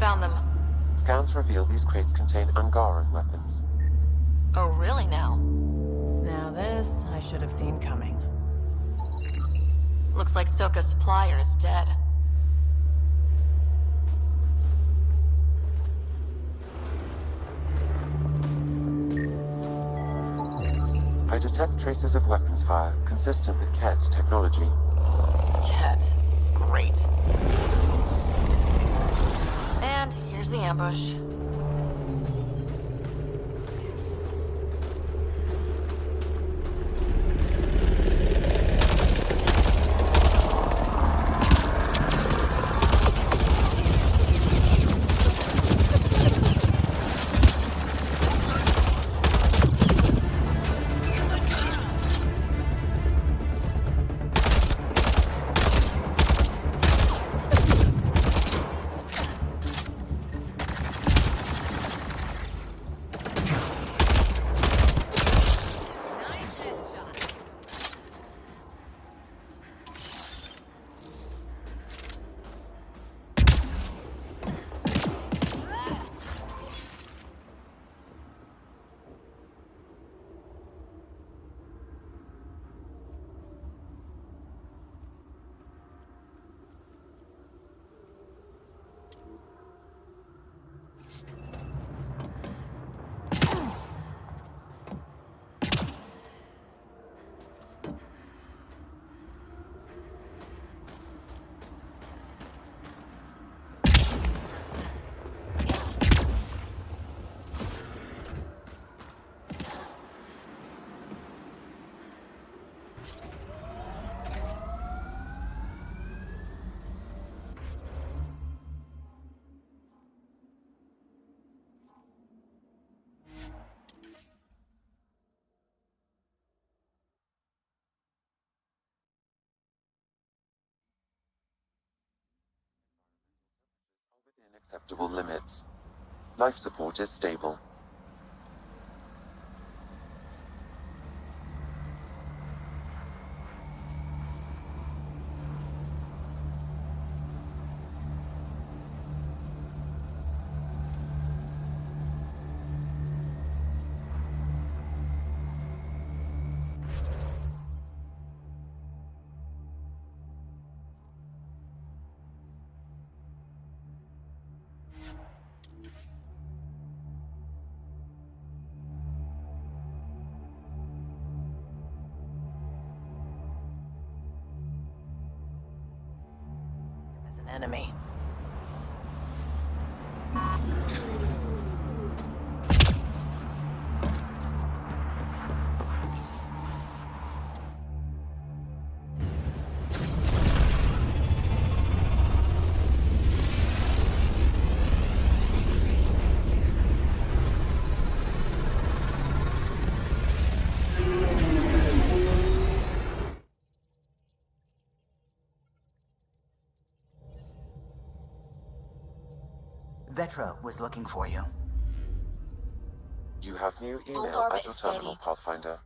found them. Scans reveal these crates contain Angaran weapons. Oh, really now? Now this, I should have seen coming. Looks like Soka's supplier is dead. I detect traces of weapons fire consistent with Ket's technology. Ket. Great. And here's the ambush. Within acceptable limits. Life support is stable. As an enemy. Vetra was looking for you. You have new email orbit at your terminal, steady. Pathfinder.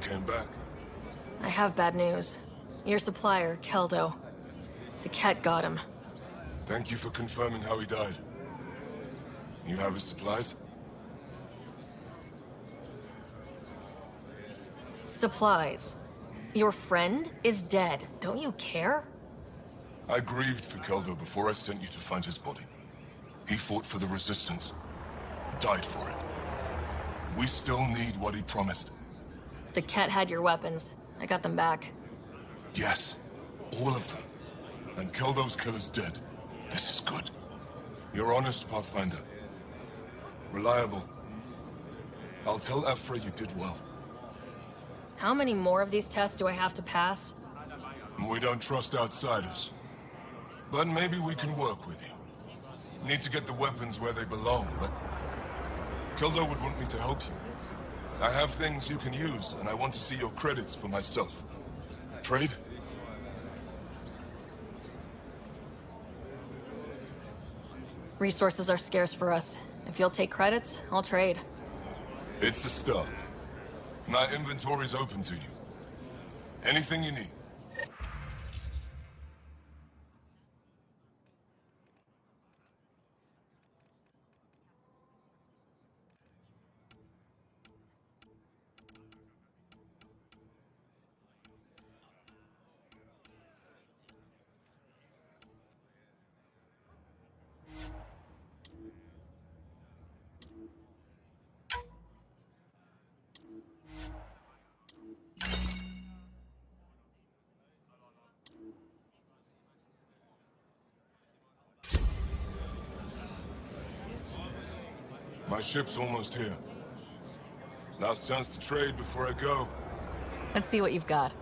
came back. I have bad news. Your supplier, Keldo. The cat got him. Thank you for confirming how he died. You have his supplies? Supplies. Your friend is dead. Don't you care? I grieved for Keldo before I sent you to find his body. He fought for the Resistance. Died for it. We still need what he promised. The cat had your weapons. I got them back. Yes, all of them. And Keldo's killer's dead. This is good. You're honest, Pathfinder. Reliable. I'll tell Ephra you did well. How many more of these tests do I have to pass? We don't trust outsiders. But maybe we can work with you. Need to get the weapons where they belong, but... Keldo would want me to help you. I have things you can use, and I want to see your credits for myself. Trade? Resources are scarce for us. If you'll take credits, I'll trade. It's a start. My inventory's open to you. Anything you need. My ship's almost here. Last chance to trade before I go. Let's see what you've got.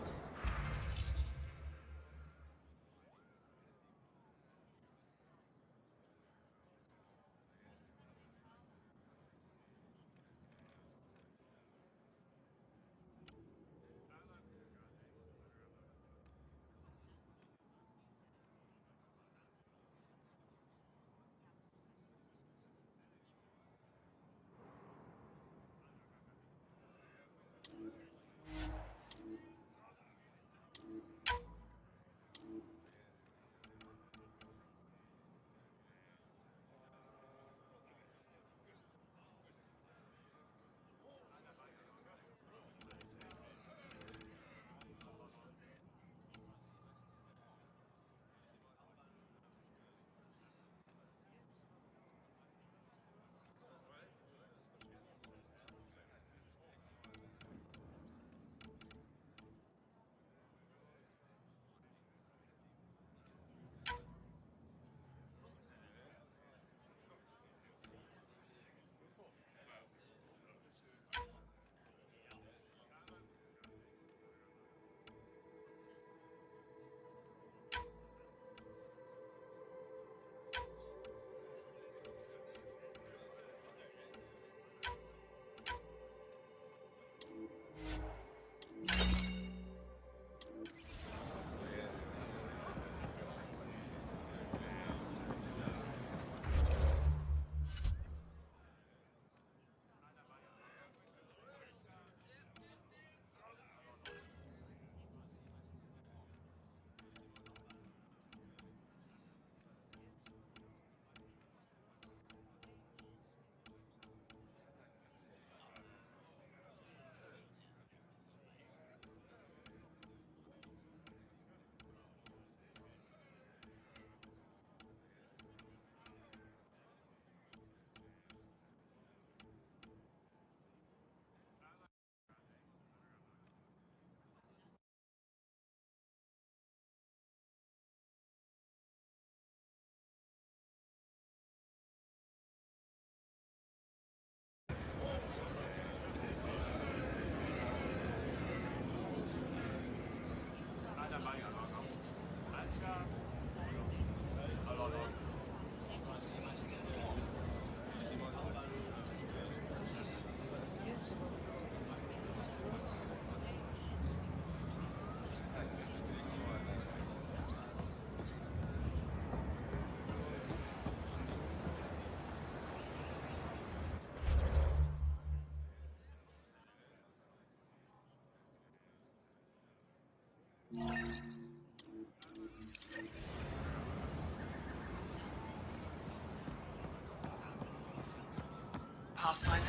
Pathfinder?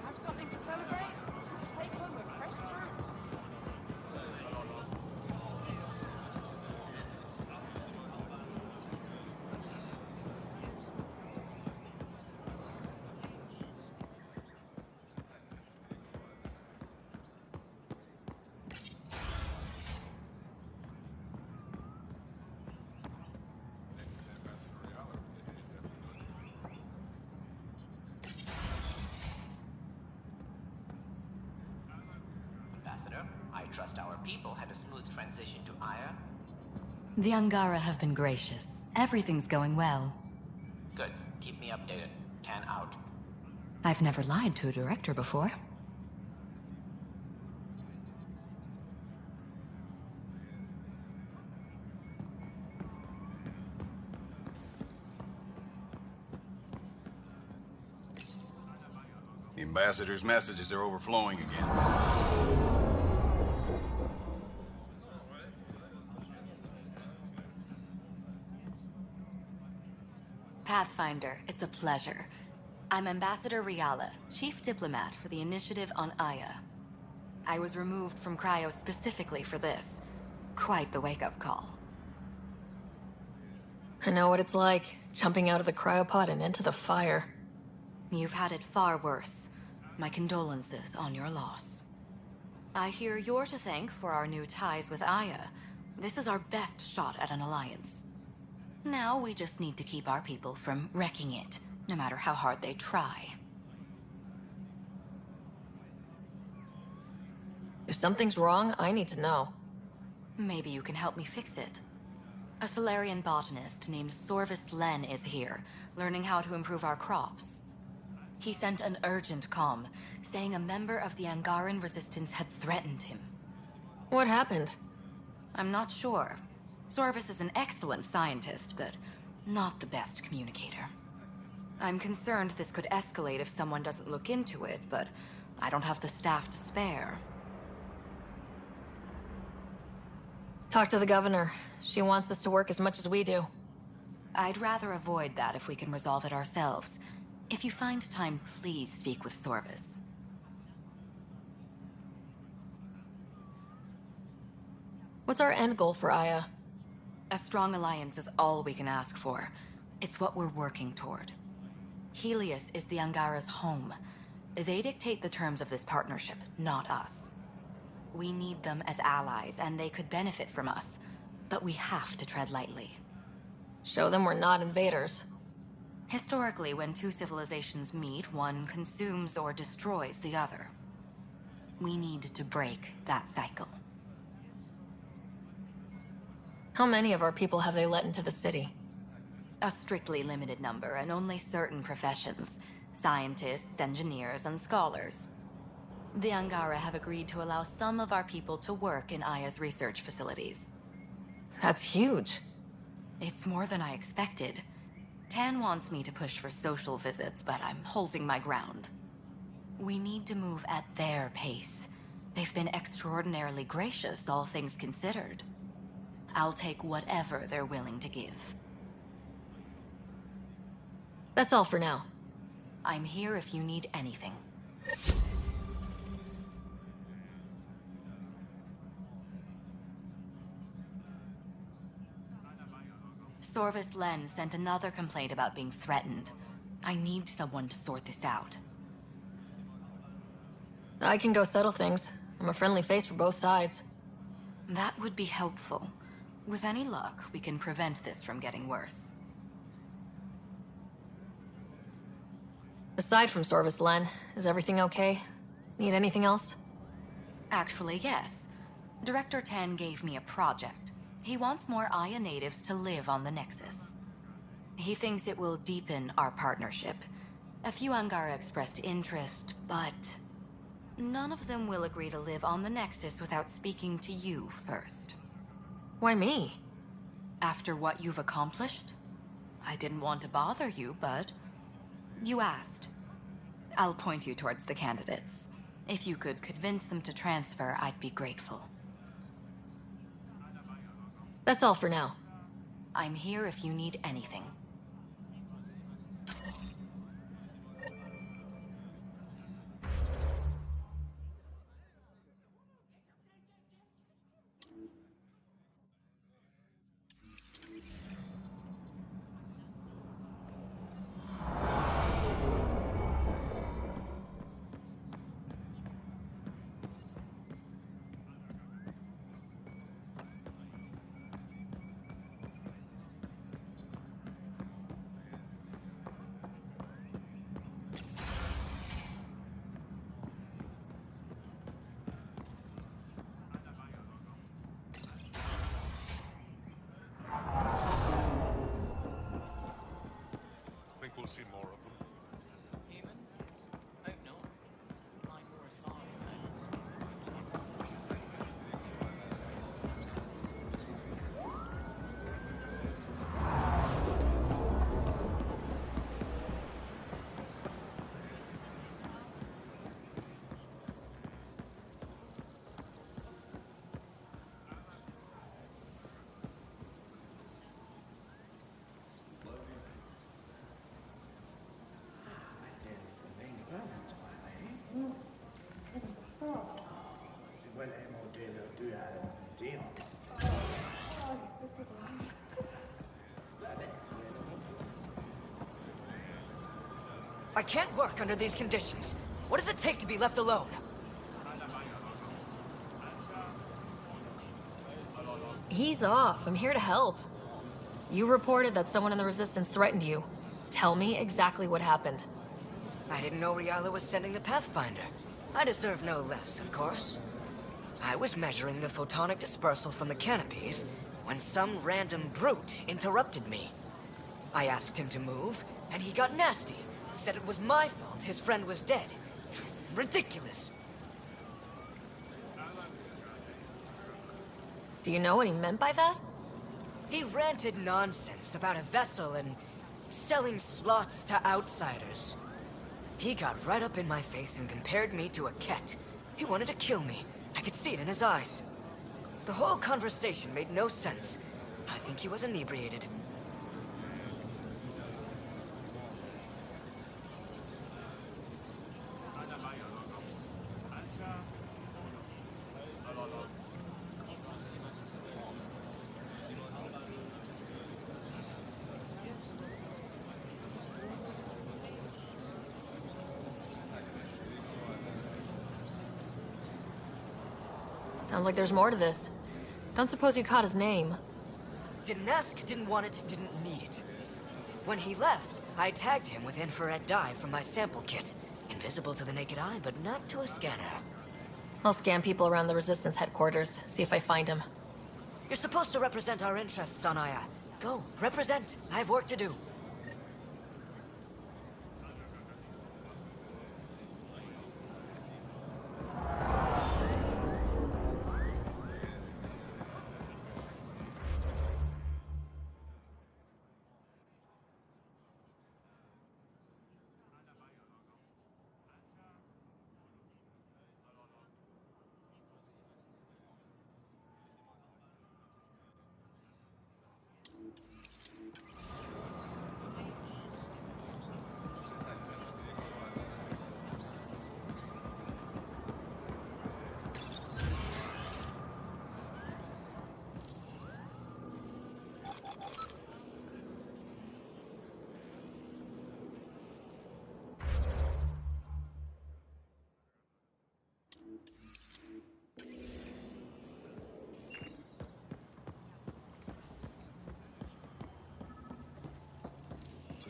Have something to celebrate? Take home a fresh fruit. Ambassador, I trust our people had a smooth transition to Aya. The Angara have been gracious. Everything's going well. Good. Keep me updated. 10 out. I've never lied to a director before. The ambassador's messages are overflowing again. Pathfinder, it's a pleasure. I'm Ambassador Riala, Chief Diplomat for the Initiative on Aya. I was removed from Cryo specifically for this. Quite the wake-up call. I know what it's like, jumping out of the cryopod and into the fire. You've had it far worse. My condolences on your loss. I hear you're to thank for our new ties with Aya. This is our best shot at an alliance. Now we just need to keep our people from wrecking it, no matter how hard they try. If something's wrong, I need to know. Maybe you can help me fix it. A Solarian botanist named Sorvis Len is here, learning how to improve our crops. He sent an urgent comm, saying a member of the Angaran resistance had threatened him. What happened? I'm not sure. Sorvis is an excellent scientist, but not the best communicator. I'm concerned this could escalate if someone doesn't look into it, but I don't have the staff to spare. Talk to the governor. She wants us to work as much as we do. I'd rather avoid that if we can resolve it ourselves. If you find time, please speak with Sorvis. What's our end goal for Aya? A strong alliance is all we can ask for. It's what we're working toward. Helios is the Angara's home. They dictate the terms of this partnership, not us. We need them as allies, and they could benefit from us. But we have to tread lightly. Show them we're not invaders. Historically, when two civilizations meet, one consumes or destroys the other. We need to break that cycle. How many of our people have they let into the city? A strictly limited number, and only certain professions. Scientists, engineers, and scholars. The Angara have agreed to allow some of our people to work in Aya's research facilities. That's huge. It's more than I expected. Tan wants me to push for social visits, but I'm holding my ground. We need to move at their pace. They've been extraordinarily gracious, all things considered. I'll take whatever they're willing to give. That's all for now. I'm here if you need anything. Sorvis Len sent another complaint about being threatened. I need someone to sort this out. I can go settle things. I'm a friendly face for both sides. That would be helpful. With any luck, we can prevent this from getting worse. Aside from Sorvis Len, is everything okay? Need anything else? Actually, yes. Director Tan gave me a project. He wants more Aya natives to live on the Nexus. He thinks it will deepen our partnership. A few Angara expressed interest, but none of them will agree to live on the Nexus without speaking to you first. Why me? After what you've accomplished? I didn't want to bother you, but you asked. I'll point you towards the candidates. If you could convince them to transfer, I'd be grateful. That's all for now. I'm here if you need anything. Think we'll see more of them. Humans? Hope not. Mine were a sign. I can't work under these conditions. What does it take to be left alone? He's off. I'm here to help. You reported that someone in the Resistance threatened you. Tell me exactly what happened. I didn't know Riala was sending the Pathfinder. I deserve no less, of course. I was measuring the photonic dispersal from the canopies when some random brute interrupted me. I asked him to move, and he got nasty. Said it was my fault his friend was dead. Ridiculous. Do you know what he meant by that? He ranted nonsense about a vessel and selling slots to outsiders. He got right up in my face and compared me to a cat. He wanted to kill me. I could see it in his eyes. The whole conversation made no sense. I think he was inebriated. Sounds like there's more to this. Don't suppose you caught his name. Didn't ask, didn't want it, didn't need it. When he left, I tagged him with infrared dye from my sample kit. Invisible to the naked eye, but not to a scanner. I'll scan people around the Resistance headquarters, see if I find him. You're supposed to represent our interests on Aya. Go, represent. I have work to do.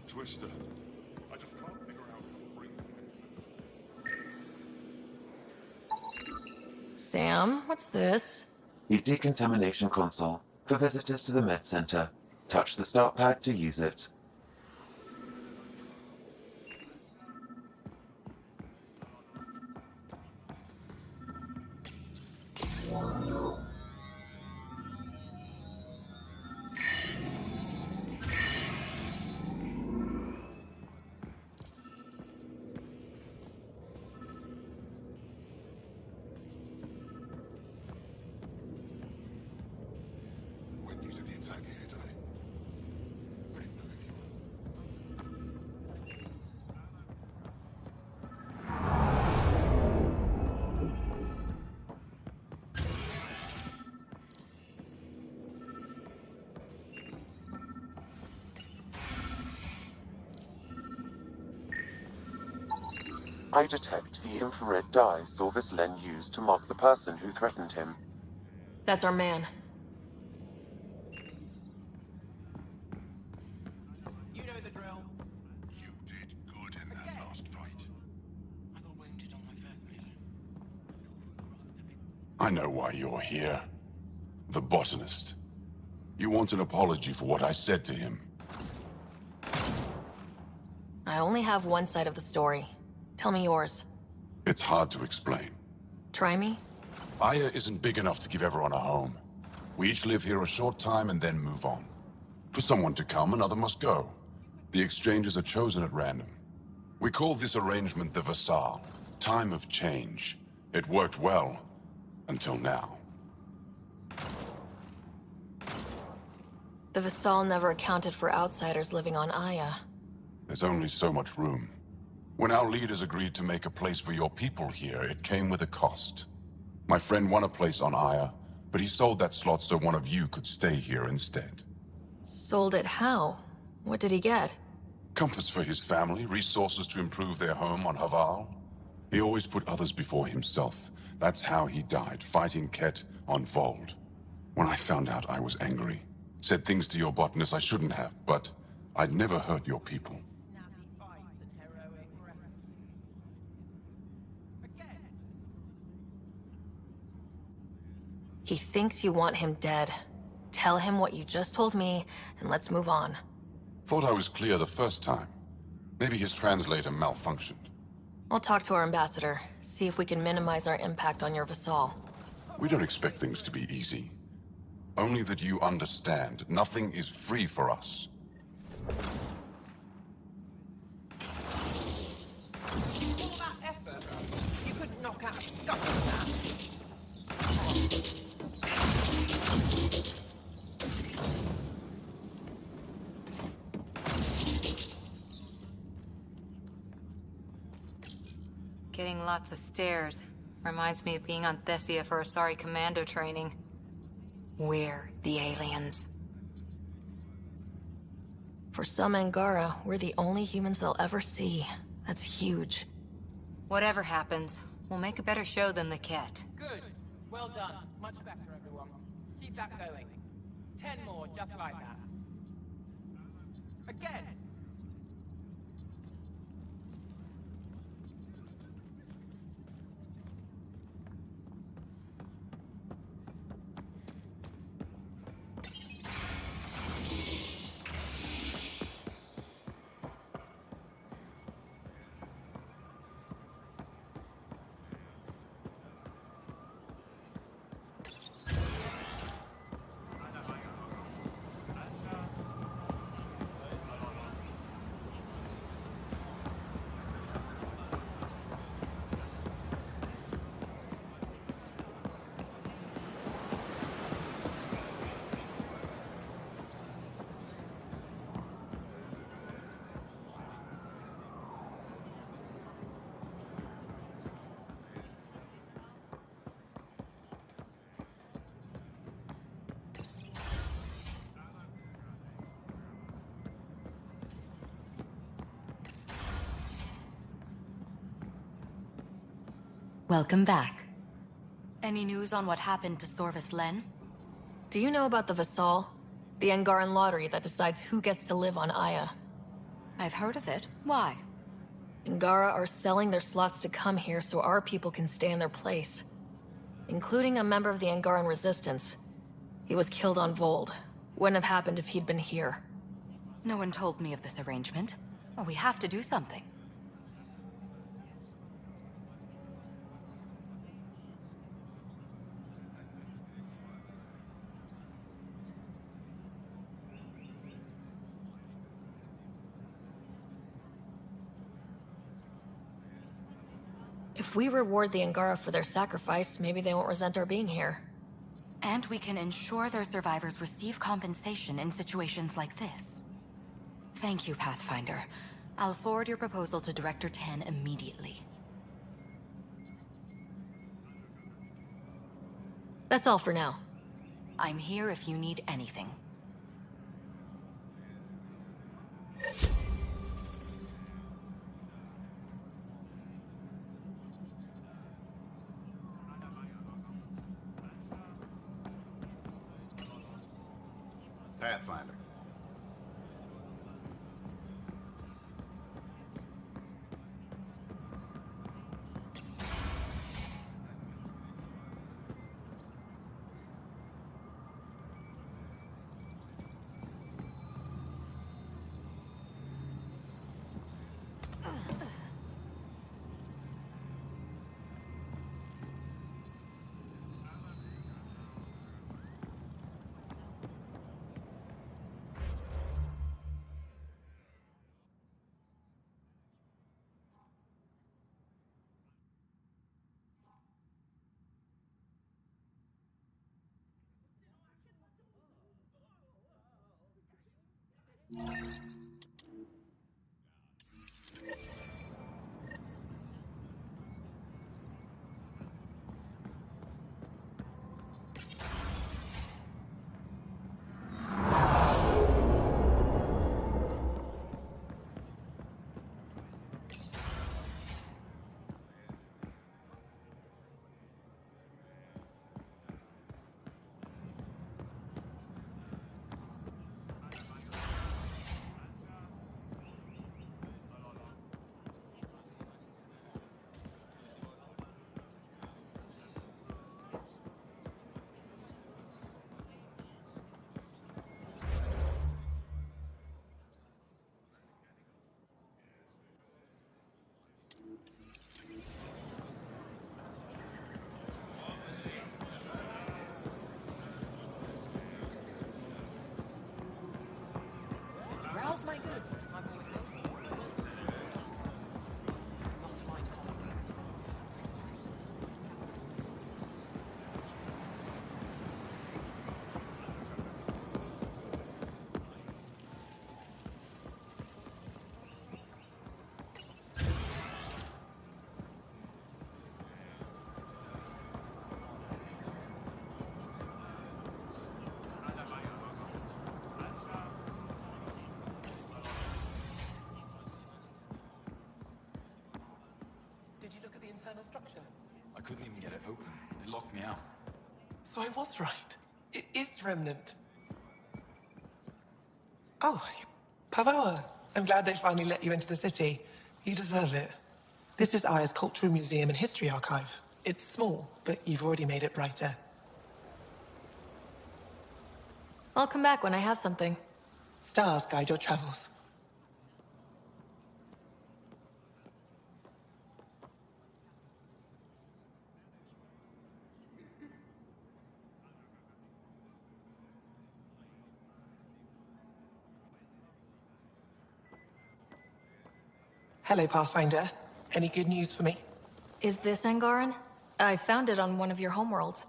Twister. I just can't figure out how to bring them Sam, what's this? The decontamination console for visitors to the med center. Touch the start pad to use it. I detect the infrared dye Sorvis Len used to mark the person who threatened him. That's our man. You know the drill. You did good in that last fight. I got wounded on my first mission. I know why you're here. The botanist. You want an apology for what I said to him. I only have one side of the story. Tell me yours. It's hard to explain. Try me? Aya isn't big enough to give everyone a home. We each live here a short time and then move on. For someone to come, another must go. The exchanges are chosen at random. We call this arrangement the Vassal, time of change. It worked well, until now. The Vassal never accounted for outsiders living on Aya. There's only so much room. When our leaders agreed to make a place for your people here, it came with a cost. My friend won a place on Aya, but he sold that slot so one of you could stay here instead. Sold it how? What did he get? Comforts for his family, resources to improve their home on Haval. He always put others before himself. That's how he died, fighting Ket on Vold. When I found out, I was angry. Said things to your botanist I shouldn't have, but I'd never hurt your people. Snappy fights and heroic rescues. Again. He thinks you want him dead. Tell him what you just told me, and let's move on. Thought I was clear the first time. Maybe his translator malfunctioned. I'll talk to our ambassador, see if we can minimize our impact on your Vassal. We don't expect things to be easy. Only that you understand, nothing is free for us. All that effort. You couldn't knock out a stuck with Getting lots of stares. Reminds me of being on Thessia for Asari commando training. We're the aliens. For some Angara, we're the only humans they'll ever see. That's huge. Whatever happens, we'll make a better show than the Ket. Good. Well done. Much better, everyone. Keep that going. 10 more just like that. Again. Welcome back. Any news on what happened to Sorvis Len? Do you know about the Vassal? The Angaran lottery that decides who gets to live on Aya. I've heard of it. Why? Angara are selling their slots to come here so our people can stay in their place. Including a member of the Angaran resistance. He was killed on Vold. Wouldn't have happened if he'd been here. No one told me of this arrangement. Oh, we have to do something. If we reward the Angara for their sacrifice, maybe they won't resent our being here. And we can ensure their survivors receive compensation in situations like this. Thank you, Pathfinder. I'll forward your proposal to Director 10 immediately. That's all for now. I'm here if you need anything. Pathfinder. Browse my goods. I've always known. Must find common ground. Did you look at the internal structure? I couldn't even get it open. It locked me out. So I was right. It is Remnant. Oh, Pavoa. I'm glad they finally let you into the city. You deserve it. This is Aya's Cultural Museum and History Archive. It's small, but you've already made it brighter. I'll come back when I have something. Stars guide your travels. Hello, Pathfinder. Any good news for me? Is this Angaran? I found it on one of your homeworlds.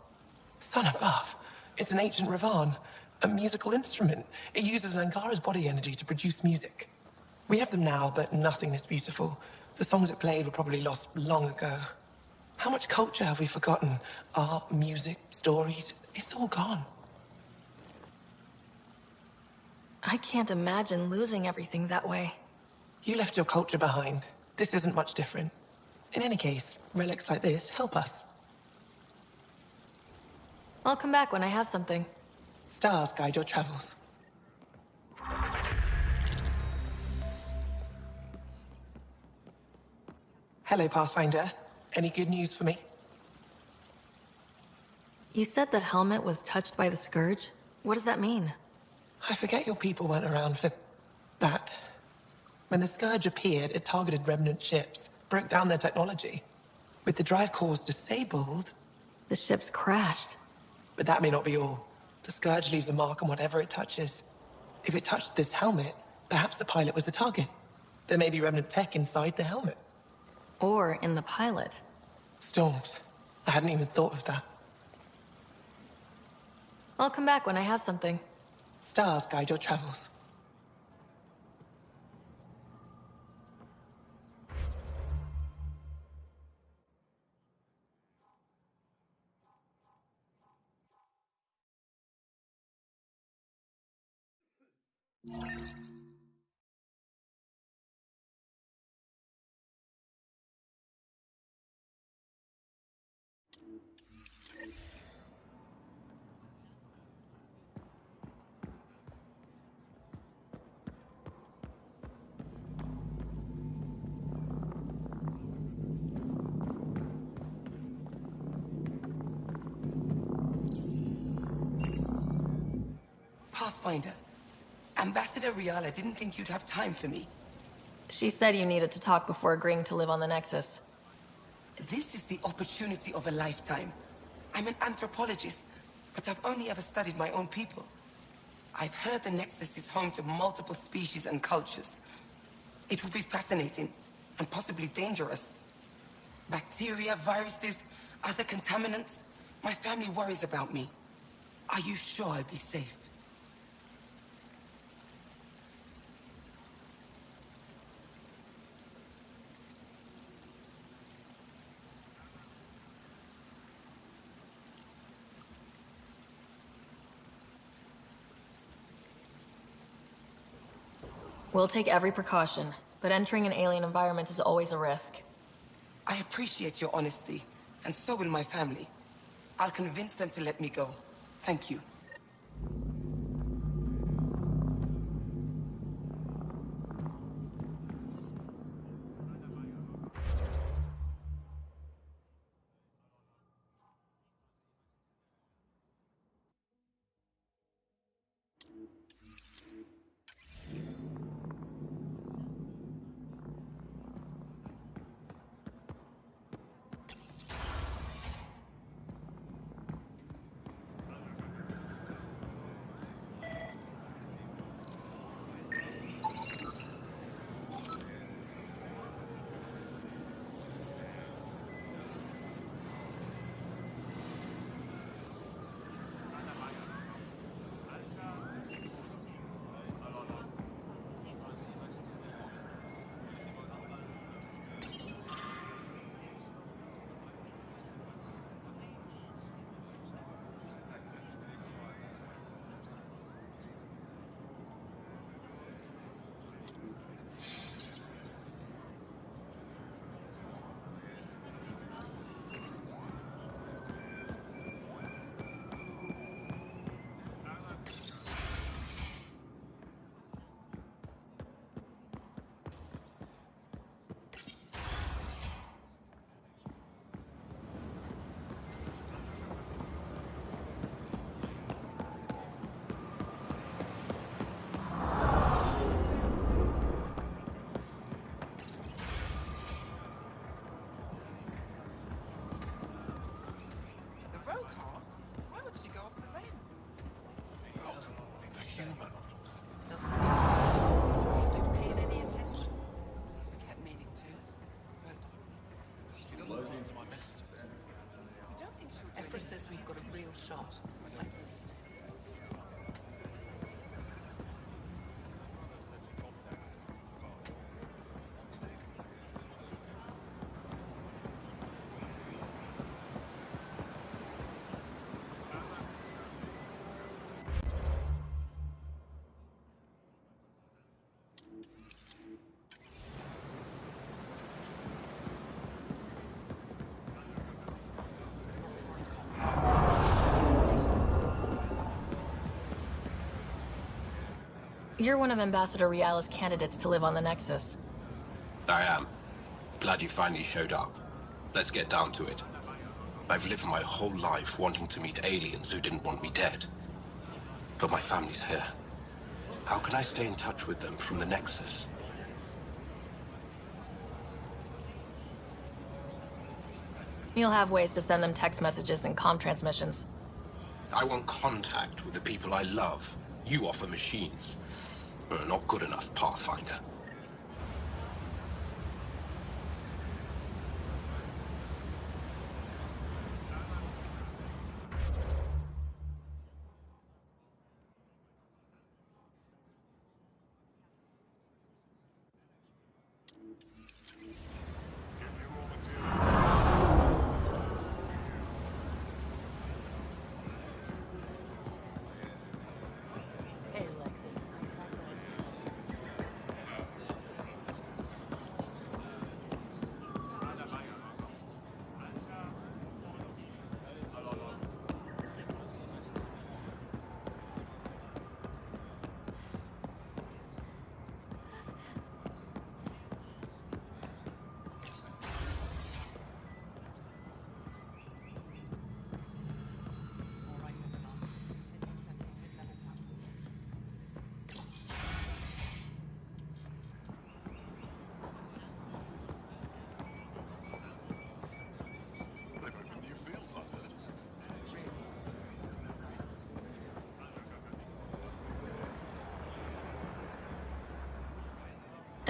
Son above. It's an ancient Ravan, a musical instrument. It uses Angara's body energy to produce music. We have them now, but nothing this beautiful. The songs it played were probably lost long ago. How much culture have we forgotten? Art, music, stories, it's all gone. I can't imagine losing everything that way. You left your culture behind. This isn't much different. In any case, relics like this help us. I'll come back when I have something. Stars guide your travels. Hello, Pathfinder. Any good news for me? You said the helmet was touched by the Scourge? What does that mean? I forget your people weren't around for that. When the Scourge appeared, it targeted remnant ships, broke down their technology. With the drive cores disabled... The ships crashed. But that may not be all. The Scourge leaves a mark on whatever it touches. If it touched this helmet, perhaps the pilot was the target. There may be remnant tech inside the helmet. Or in the pilot. Storms. I hadn't even thought of that. I'll come back when I have something. Stars guide your travels. Pathfinder. Ambassador Riala didn't think you'd have time for me. She said you needed to talk before agreeing to live on the Nexus. This is the opportunity of a lifetime. I'm an anthropologist, but I've only ever studied my own people. I've heard the Nexus is home to multiple species and cultures. It will be fascinating, and possibly dangerous. Bacteria, viruses, other contaminants. My family worries about me. Are you sure I'll be safe? We'll take every precaution, but entering an alien environment is always a risk. I appreciate your honesty, and so will my family. I'll convince them to let me go. Thank you. You're one of Ambassador Riala's candidates to live on the Nexus. I am. Glad you finally showed up. Let's get down to it. I've lived my whole life wanting to meet aliens who didn't want me dead. But my family's here. How can I stay in touch with them from the Nexus? You'll have ways to send them text messages and comm transmissions. I want contact with the people I love. You offer machines. Not good enough, Pathfinder.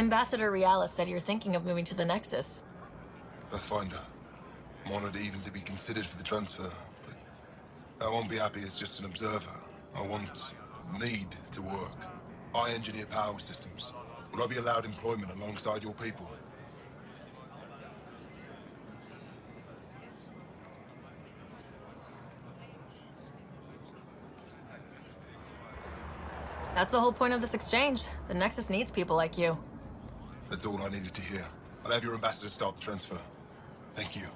Ambassador Realis said you're thinking of moving to the Nexus. Pathfinder. I'm honored even to be considered for the transfer, but I won't be happy as just an observer. I need to work. I engineer power systems. Will I be allowed employment alongside your people? That's the whole point of this exchange. The Nexus needs people like you. That's all I needed to hear. I'll have your ambassador start the transfer. Thank you.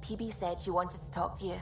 PB said she wanted to talk to you.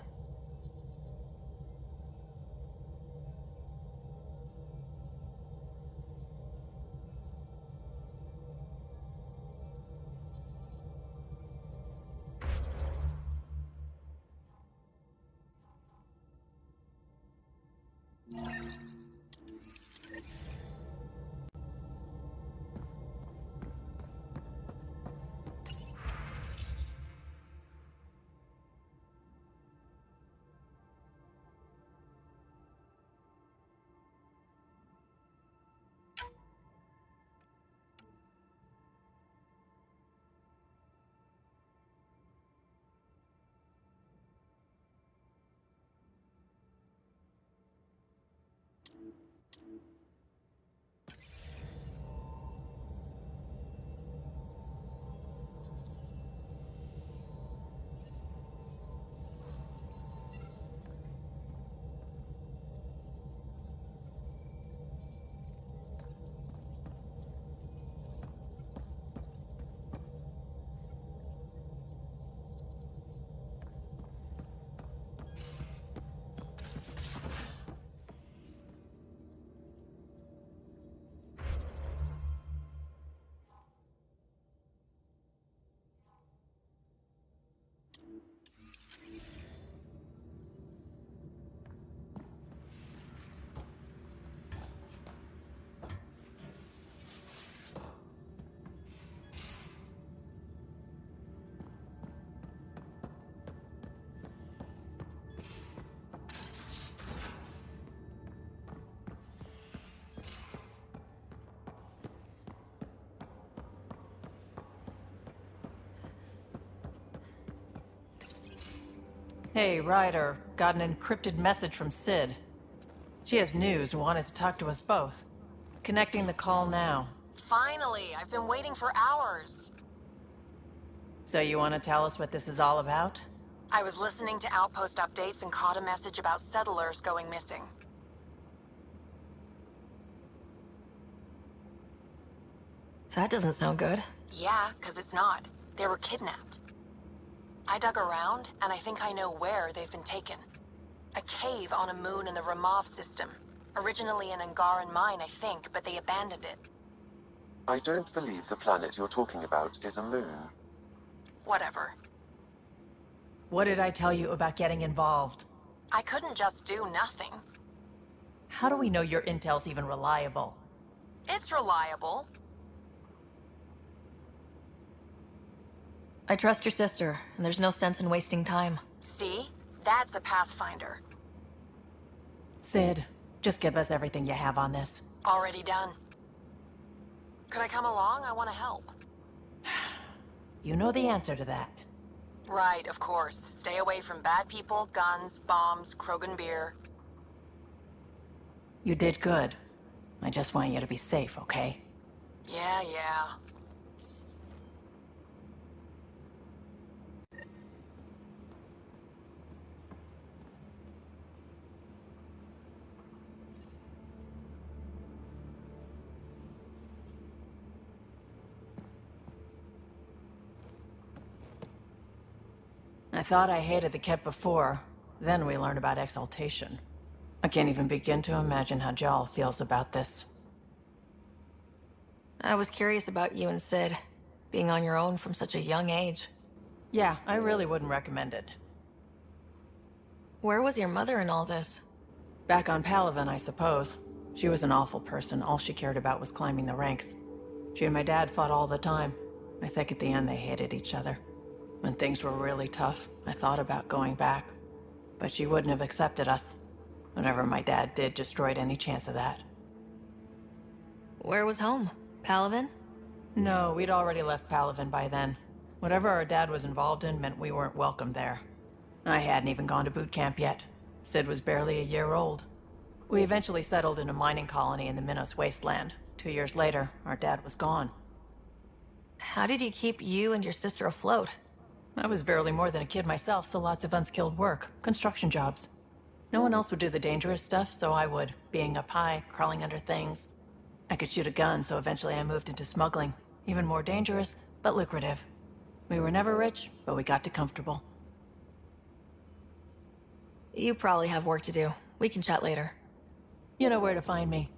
Hey, Ryder. Got an encrypted message from Sid. She has news and wanted to talk to us both. Connecting the call now. Finally! I've been waiting for hours. So you want to tell us what this is all about? I was listening to Outpost updates and caught a message about settlers going missing. That doesn't sound good. Yeah, 'cause it's not. They were kidnapped. I dug around, and I think I know where they've been taken. A cave on a moon in the Ramov system. Originally an Angaran mine, I think, but they abandoned it. I don't believe the planet you're talking about is a moon. Whatever. What did I tell you about getting involved? I couldn't just do nothing. How do we know your intel's even reliable? It's reliable. I trust your sister, and there's no sense in wasting time. See? That's a Pathfinder. Sid, just give us everything you have on this. Already done. Could I come along? I want to help. You know the answer to that. Right, of course. Stay away from bad people, guns, bombs, Krogan beer. You did good. I just want you to be safe, okay? Yeah. I thought I hated the Kett before. Then we learned about exaltation. I can't even begin to imagine how Jal feels about this. I was curious about you and Sid, being on your own from such a young age. Yeah, I really wouldn't recommend it. Where was your mother in all this? Back on Palaven, I suppose. She was an awful person. All she cared about was climbing the ranks. She and my dad fought all the time. I think at the end they hated each other. When things were really tough, I thought about going back. But she wouldn't have accepted us. Whatever my dad did destroyed any chance of that. Where was home? Palaven? No, we'd already left Palaven by then. Whatever our dad was involved in meant we weren't welcome there. I hadn't even gone to boot camp yet. Sid was barely a year old. We eventually settled in a mining colony in the Minos wasteland. 2 years later, our dad was gone. How did he keep you and your sister afloat? I was barely more than a kid myself, so lots of unskilled work. Construction jobs. No one else would do the dangerous stuff, so I would. Being up high, crawling under things. I could shoot a gun, so eventually I moved into smuggling. Even more dangerous, but lucrative. We were never rich, but we got to comfortable. You probably have work to do. We can chat later. You know where to find me.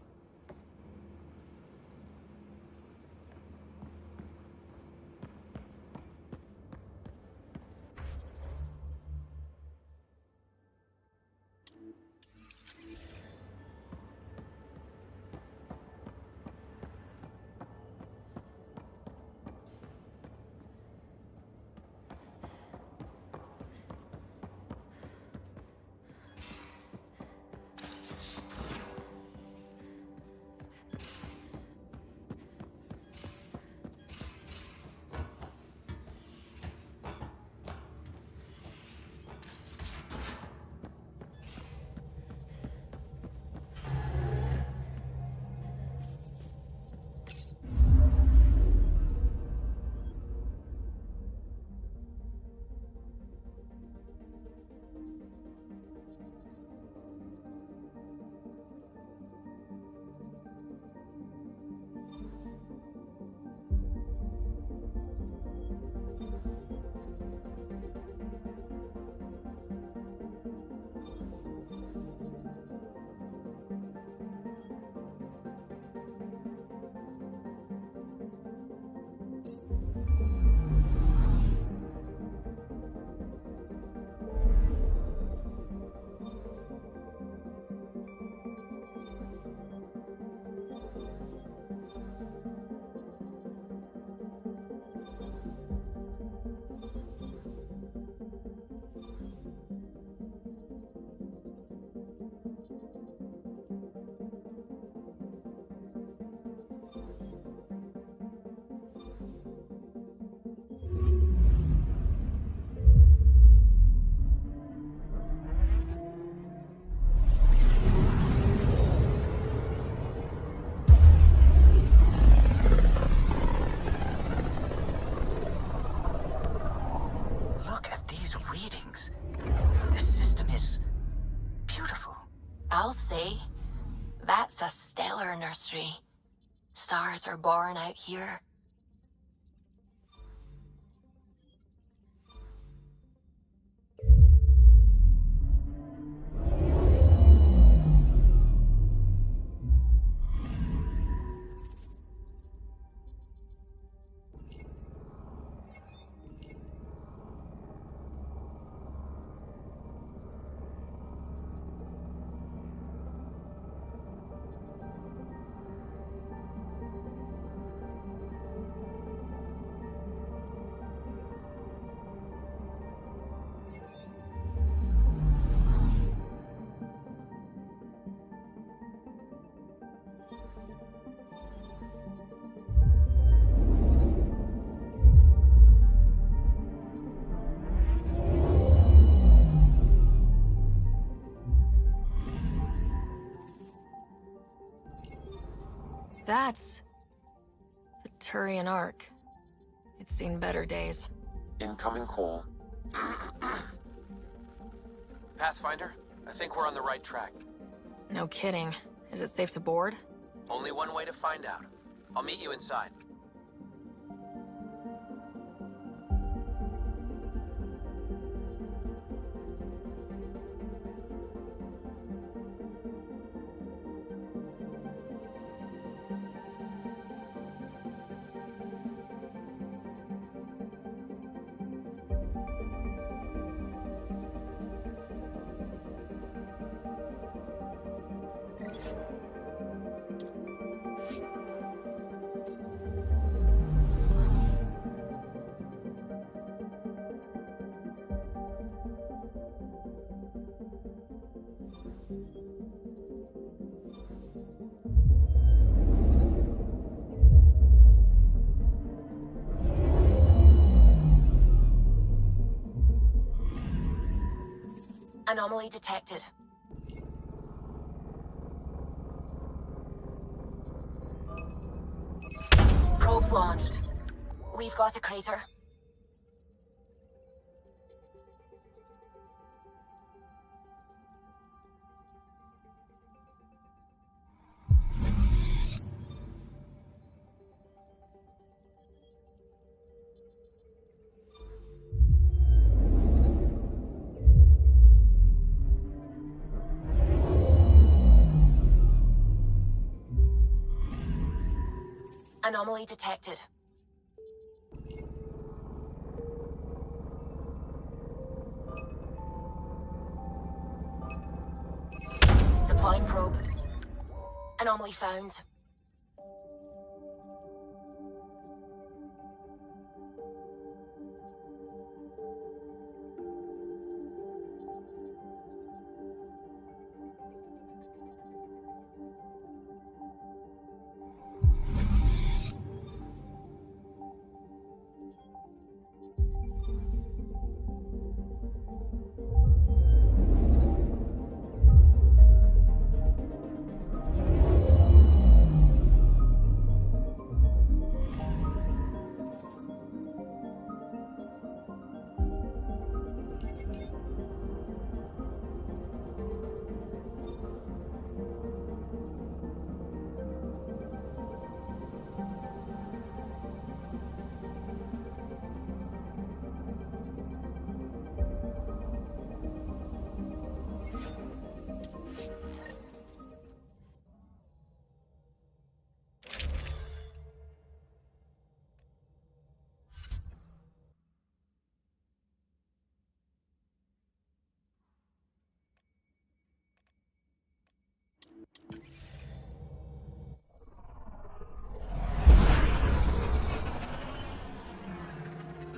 I'll say, that's a stellar nursery. Stars are born out here. That's the Turian Ark. It's seen better days. Incoming call. Pathfinder, I think we're on the right track. No kidding. Is it safe to board? Only one way to find out. I'll meet you inside. Anomaly detected. Probes launched. We've got a crater. Anomaly detected. Deploying probe. Anomaly found.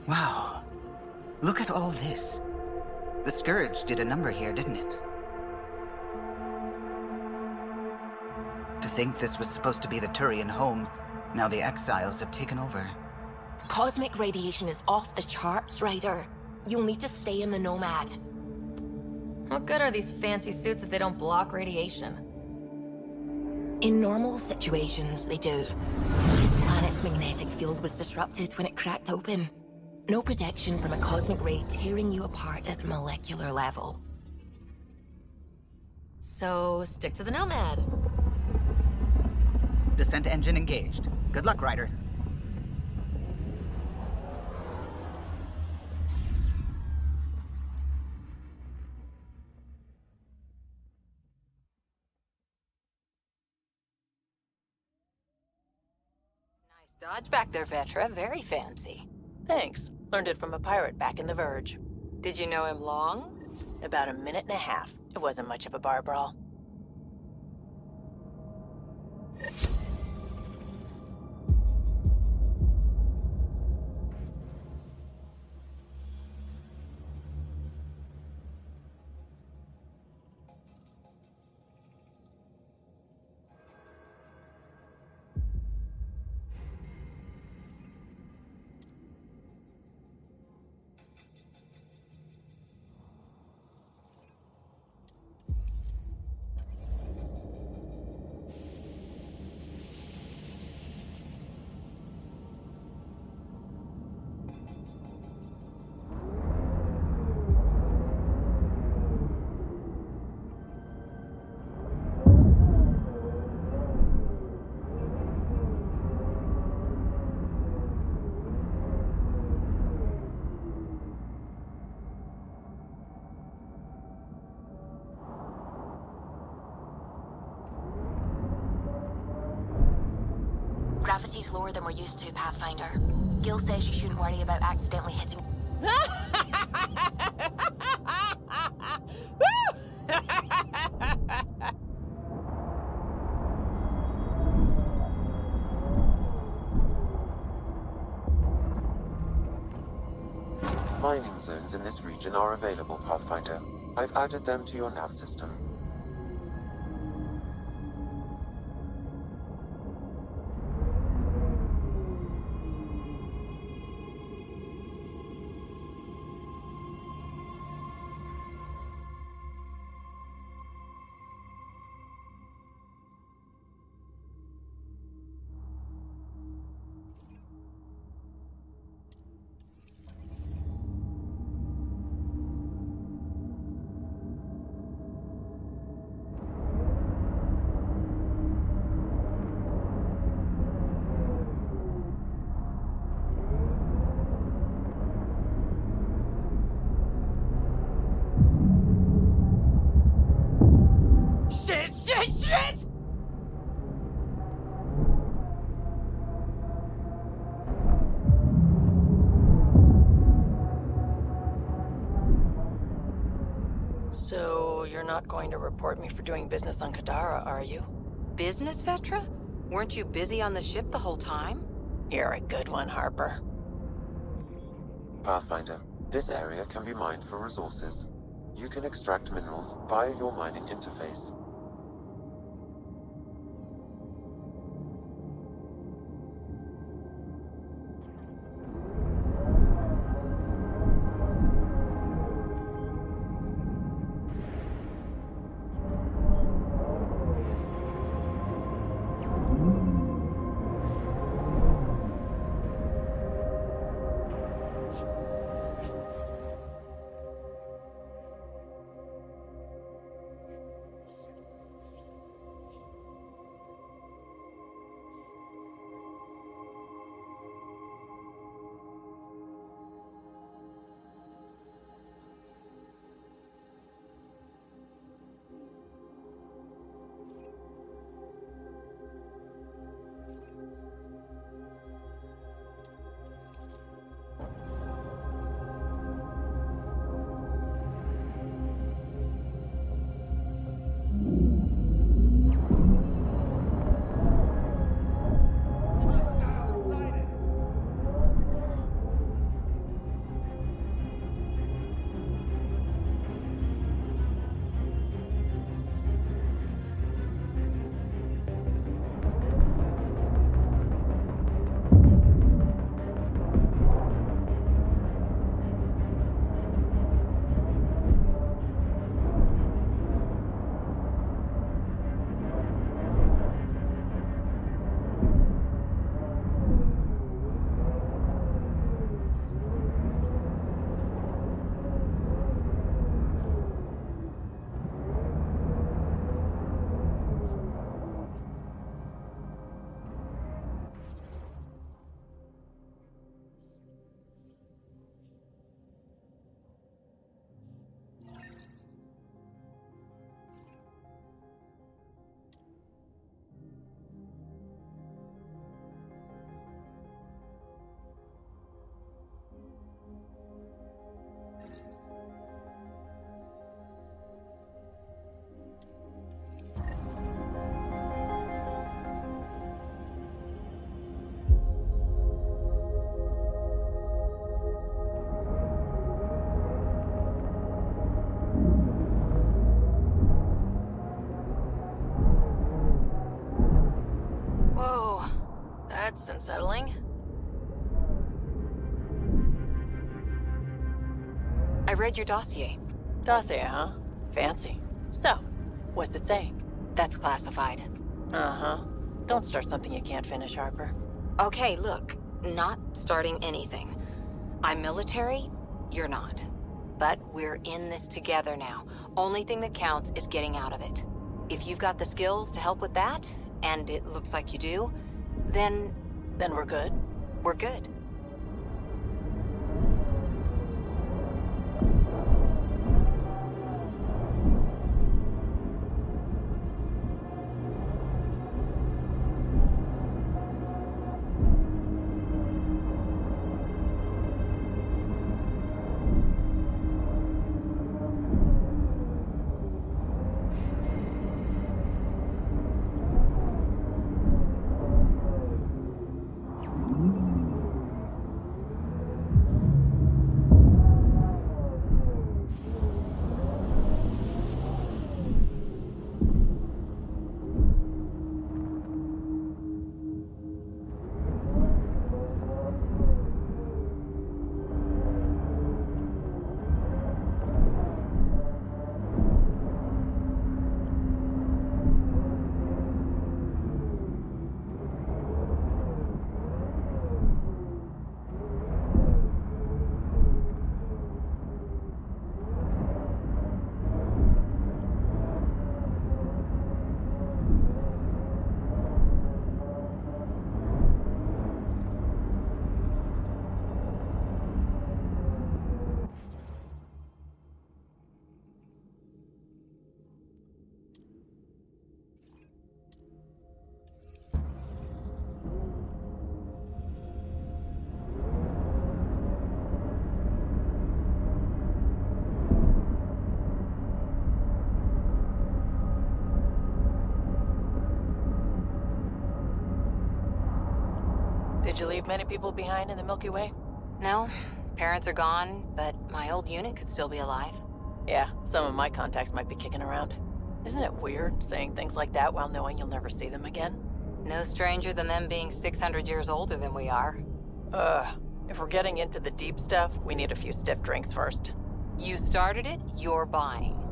Wow. Look at all this. The Scourge did a number here, didn't it? To think this was supposed to be the Turian home, now the Exiles have taken over. Cosmic radiation is off the charts, Ryder. You'll need to stay in the Nomad. What good are these fancy suits if they don't block radiation? In normal situations, they do. This planet's magnetic field was disrupted when it cracked open. No protection from a cosmic ray tearing you apart at the molecular level. So, stick to the Nomad. Descent engine engaged. Good luck, Ryder. Dodge back there, Vetra. Very fancy. Thanks. Learned it from a pirate back in the Verge. Did you know him long? About a minute and a half. It wasn't much of a bar brawl. Gravity's lower than we're used to, Pathfinder. Gil says you shouldn't worry about accidentally hitting... Mining zones in this region are available, Pathfinder. I've added them to your nav system. Shit! So, you're not going to report me for doing business on Kadara, are you? Business, Vetra? Weren't you busy on the ship the whole time? You're a good one, Harper. Pathfinder, this area can be mined for resources. You can extract minerals via your mining interface. That's unsettling. I read your dossier. Dossier, huh? Fancy. So, what's it say? That's classified. Uh-huh. Don't start something you can't finish, Harper. Okay, look. Not starting anything. I'm military, you're not. But we're in this together now. Only thing that counts is getting out of it. If you've got the skills to help with that, and it looks like you do, then we're good? We're good. Did you leave many people behind in the Milky Way? No, parents are gone, but my old unit could still be alive. Yeah, some of my contacts might be kicking around. Isn't it weird, saying things like that while knowing you'll never see them again? No stranger than them being 600 years older than we are. If we're getting into the deep stuff, we need a few stiff drinks first. You started it, you're buying.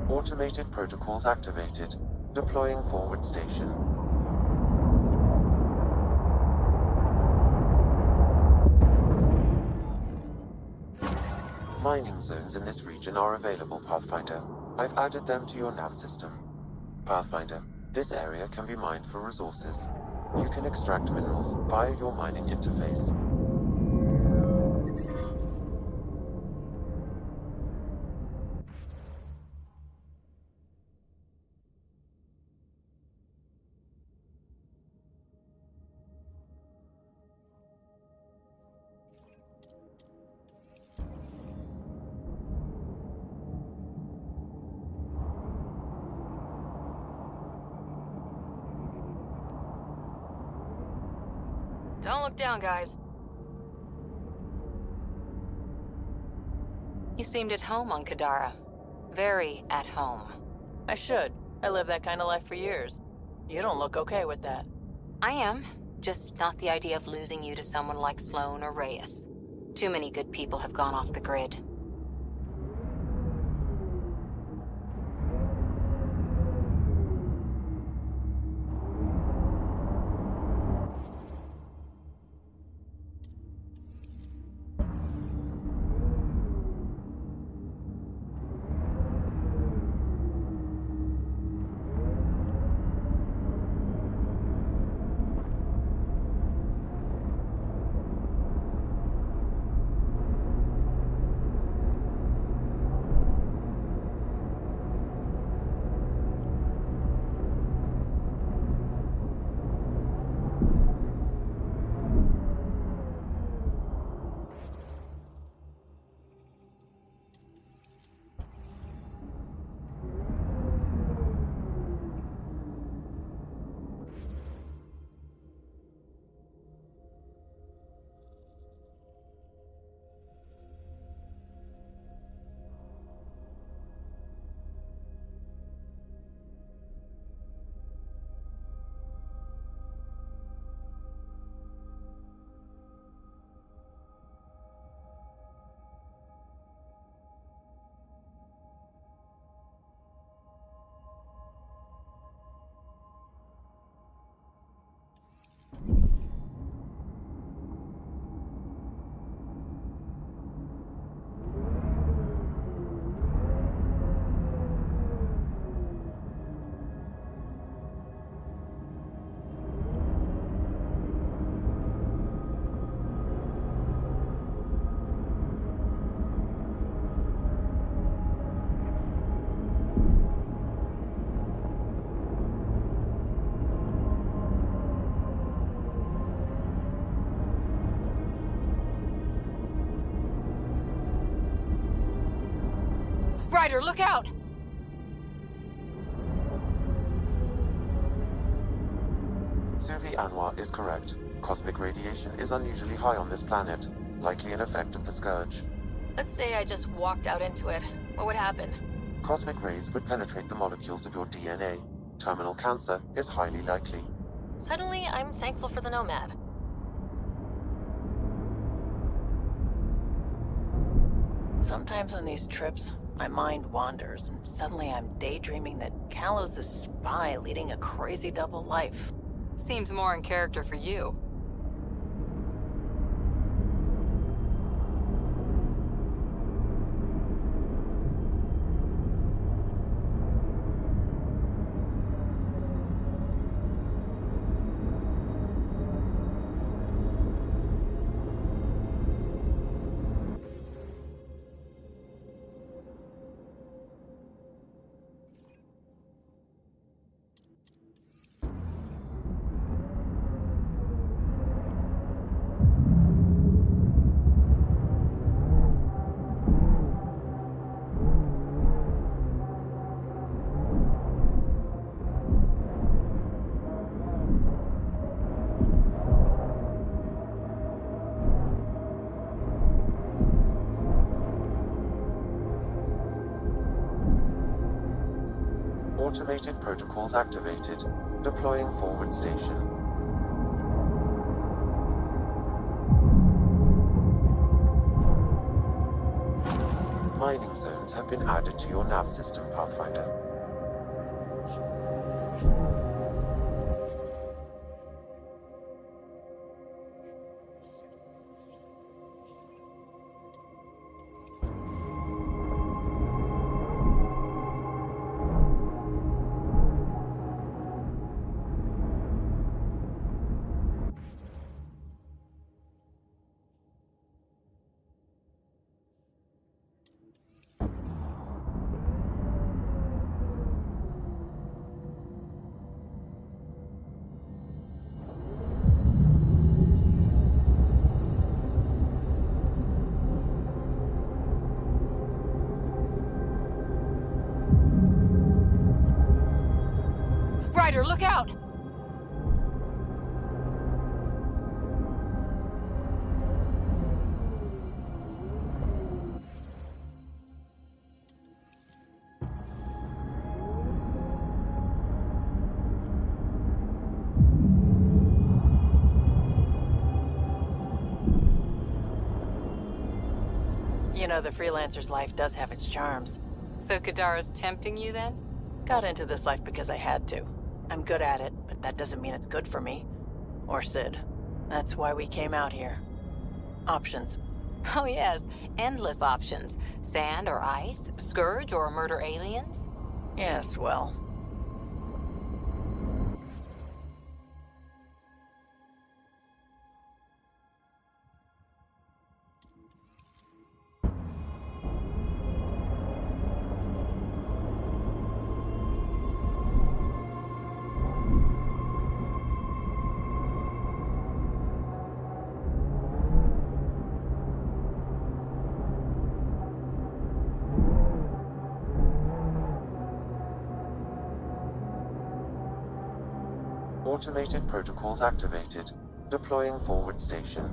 Automated protocols activated. Deploying forward station. Mining zones in this region are available, Pathfinder. I've added them to your nav system. Pathfinder, this area can be mined for resources. You can extract minerals via your mining interface. Don't look down, guys. You seemed at home on Kadara. Very at home. I should. I lived that kind of life for years. You don't look okay with that. I am. Just not the idea of losing you to someone like Sloan or Reyes. Too many good people have gone off the grid. Ryder, look out! Suvi Anwar is correct. Cosmic radiation is unusually high on this planet, likely an effect of the Scourge. Let's say I just walked out into it. What would happen? Cosmic rays would penetrate the molecules of your DNA. Terminal cancer is highly likely. Suddenly, I'm thankful for the Nomad. Sometimes on these trips, My mind wanders, and suddenly I'm daydreaming that Callow's a spy leading a crazy double life. Seems more in character for you. Automated protocols activated. Deploying forward station. Mining zones have been added to your nav system, Pathfinder. Ryder, look out! You know, the freelancer's life does have its charms. So Kadara's tempting you then? Got into this life because I had to. I'm good at it, but that doesn't mean it's good for me. Or Sid. That's why we came out here. Options. Oh yes, endless options. Sand or ice, scourge or murder aliens. Yes, well... Automated protocols activated. Deploying forward station.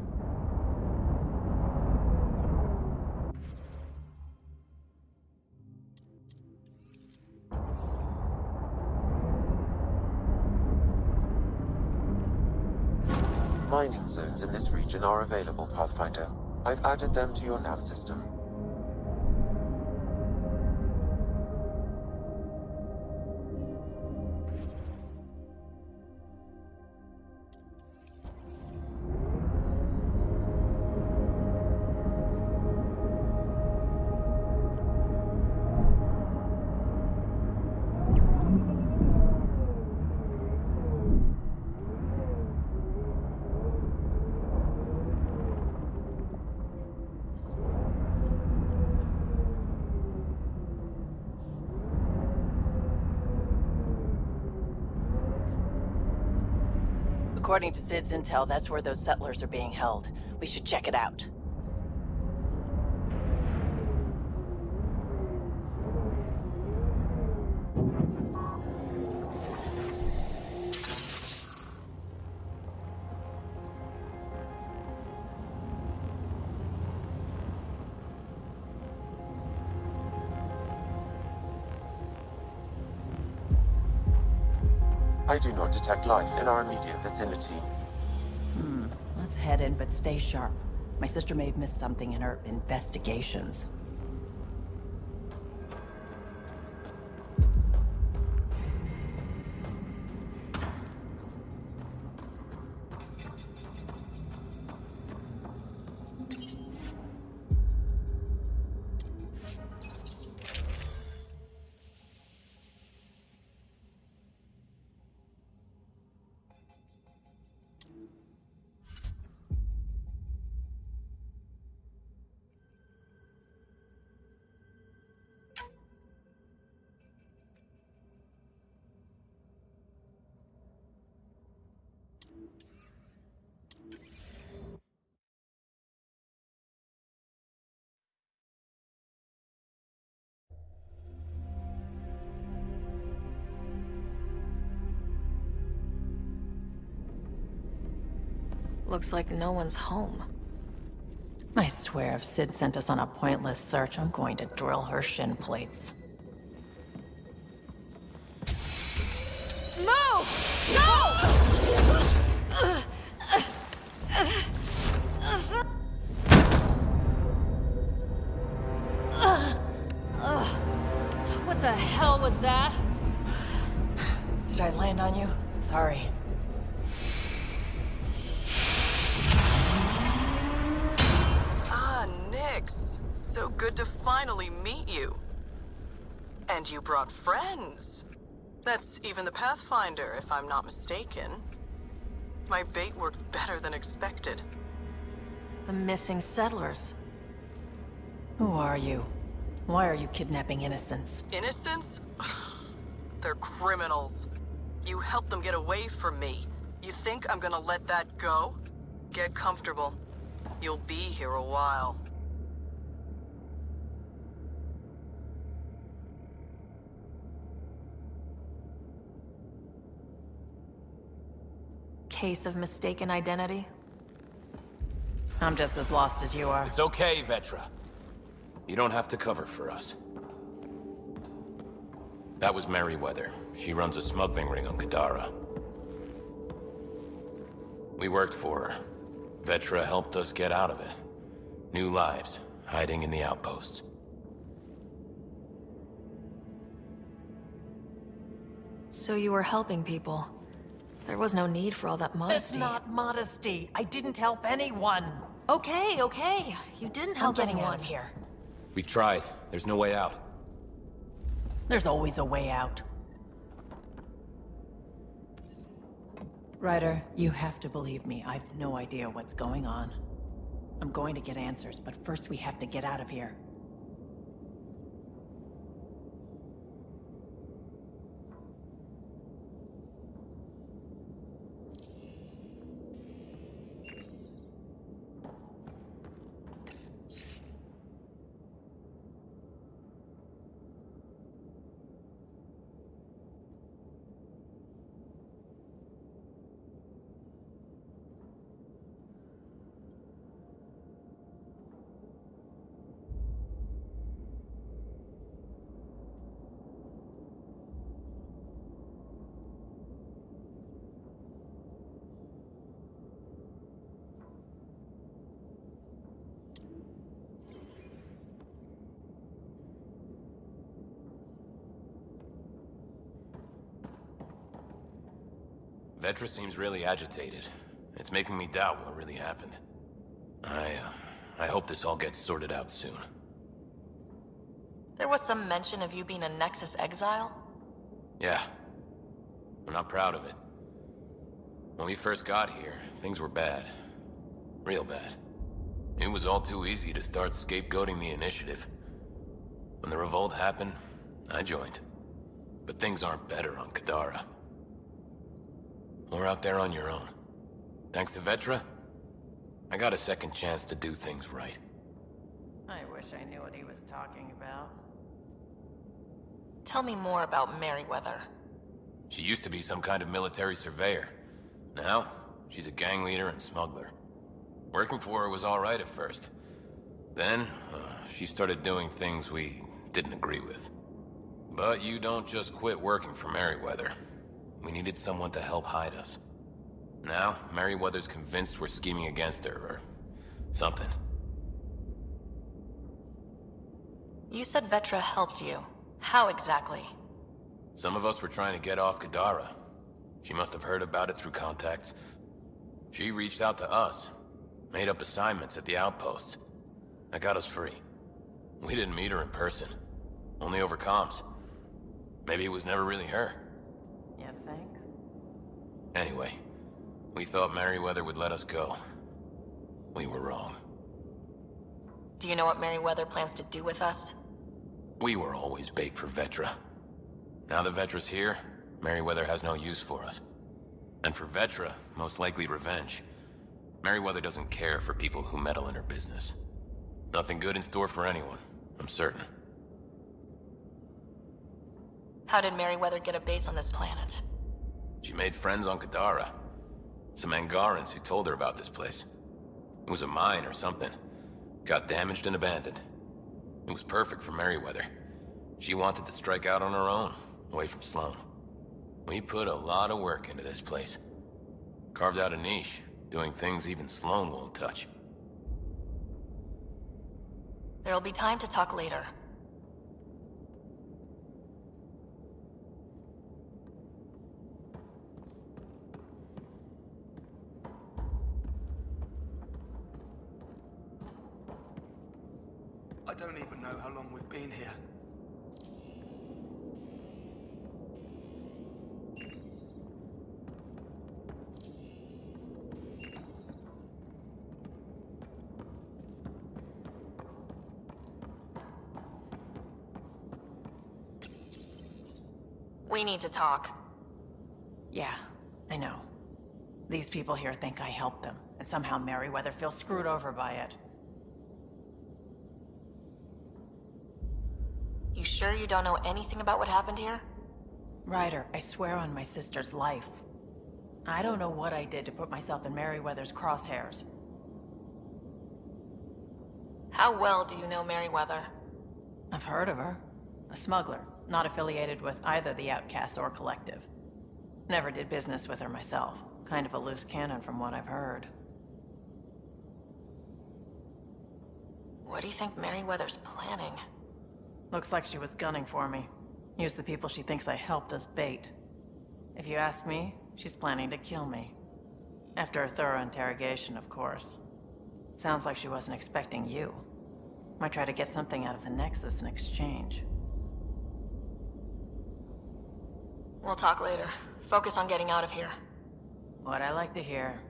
Mining zones in this region are available, Pathfinder. I've added them to your nav system. According to Sid's intel, that's where those settlers are being held. We should check it out. I do not detect life in our immediate vicinity. Let's head in, but stay sharp. My sister may have missed something in her investigations. Looks like no one's home. I swear if Sid sent us on a pointless search, I'm going to drill her shin plates. Move! Go! What the hell was that? Did I land on you? Sorry. Ah, Nix. So good to finally meet you. And you brought friends. That's even the Pathfinder, if I'm not mistaken. My bait worked better than expected. The missing settlers. Who are you? Why are you kidnapping innocents? Innocents? They're criminals. You helped them get away from me. You think I'm gonna let that go? Get comfortable. You'll be here a while. Case of mistaken identity? I'm just as lost as you are. It's okay, Vetra. You don't have to cover for us. That was Merryweather. She runs a smuggling ring on Kadara. We worked for her. Vetra helped us get out of it. New lives, hiding in the outposts. So you were helping people. There was no need for all that modesty. It's not modesty. I didn't help anyone. Okay, okay. You didn't help I'm getting anyone. out of here. We've tried. There's no way out. There's always a way out. Ryder, you have to believe me. I've no idea what's going on. I'm going to get answers, but first we have to get out of here. Vetra seems really agitated. It's making me doubt what really happened. I hope this all gets sorted out soon. There was some mention of you being a Nexus exile? Yeah. I'm not proud of it. When we first got here, things were bad. Real bad. It was all too easy to start scapegoating the initiative. When the revolt happened, I joined. But things aren't better on Kadara. Or out there on your own. Thanks to Vetra, I got a second chance to do things right. I wish I knew what he was talking about. Tell me more about Merryweather. She used to be some kind of military surveyor. Now, she's a gang leader and smuggler. Working for her was alright at first. Then, she started doing things we didn't agree with. But you don't just quit working for Merryweather. We needed someone to help hide us. Now, Merryweather's convinced we're scheming against her, or something. You said Vetra helped you. How exactly? Some of us were trying to get off Kadara. She must have heard about it through contacts. She reached out to us, made up assignments at the outposts. That got us free. We didn't meet her in person, only over comms. Maybe it was never really her. You think? Anyway, we thought Merryweather would let us go. We were wrong. Do you know what Merryweather plans to do with us? We were always bait for Vetra. Now that Vetra's here, Merryweather has no use for us. And for Vetra, most likely revenge. Merryweather doesn't care for people who meddle in her business. Nothing good in store for anyone, I'm certain. How did Merryweather get a base on this planet? She made friends on Kadara. Some Angarans who told her about this place. It was a mine or something. Got damaged and abandoned. It was perfect for Merryweather. She wanted to strike out on her own, away from Sloan. We put a lot of work into this place. Carved out a niche, doing things even Sloan won't touch. There'll be time to talk later. I don't even know how long we've been here. We need to talk. Yeah, I know. These people here think I helped them, and somehow Merryweather feels screwed over by it. You sure you don't know anything about what happened here? Ryder, I swear on my sister's life. I don't know what I did to put myself in Merryweather's crosshairs. How well do you know Merryweather? I've heard of her. A smuggler, not affiliated with either the Outcasts or Collective. Never did business with her myself. Kind of a loose cannon from what I've heard. What do you think Merryweather's planning? Looks like she was gunning for me. Used the people she thinks I helped as bait. If you ask me, she's planning to kill me. After a thorough interrogation, of course. Sounds like she wasn't expecting you. Might try to get something out of the Nexus in exchange. We'll talk later. Focus on getting out of here. What I like to hear.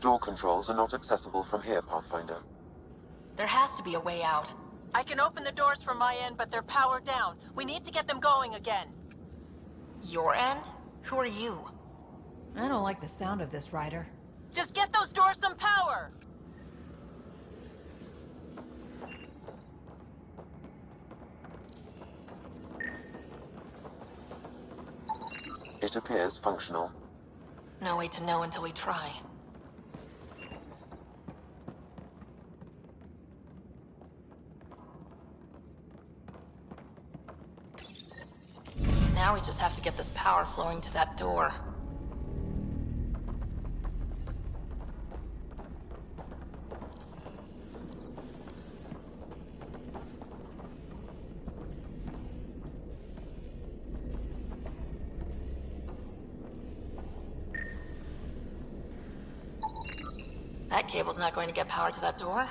Door controls are not accessible from here, Pathfinder. There has to be a way out. I can open the doors from my end, but they're powered down. We need to get them going again. Your end? Who are you? I don't like the sound of this, Ryder. Just get those doors some power! It appears functional. No way to know until we try. Now we just have to get this power flowing to that door. That cable's not going to get power to that door.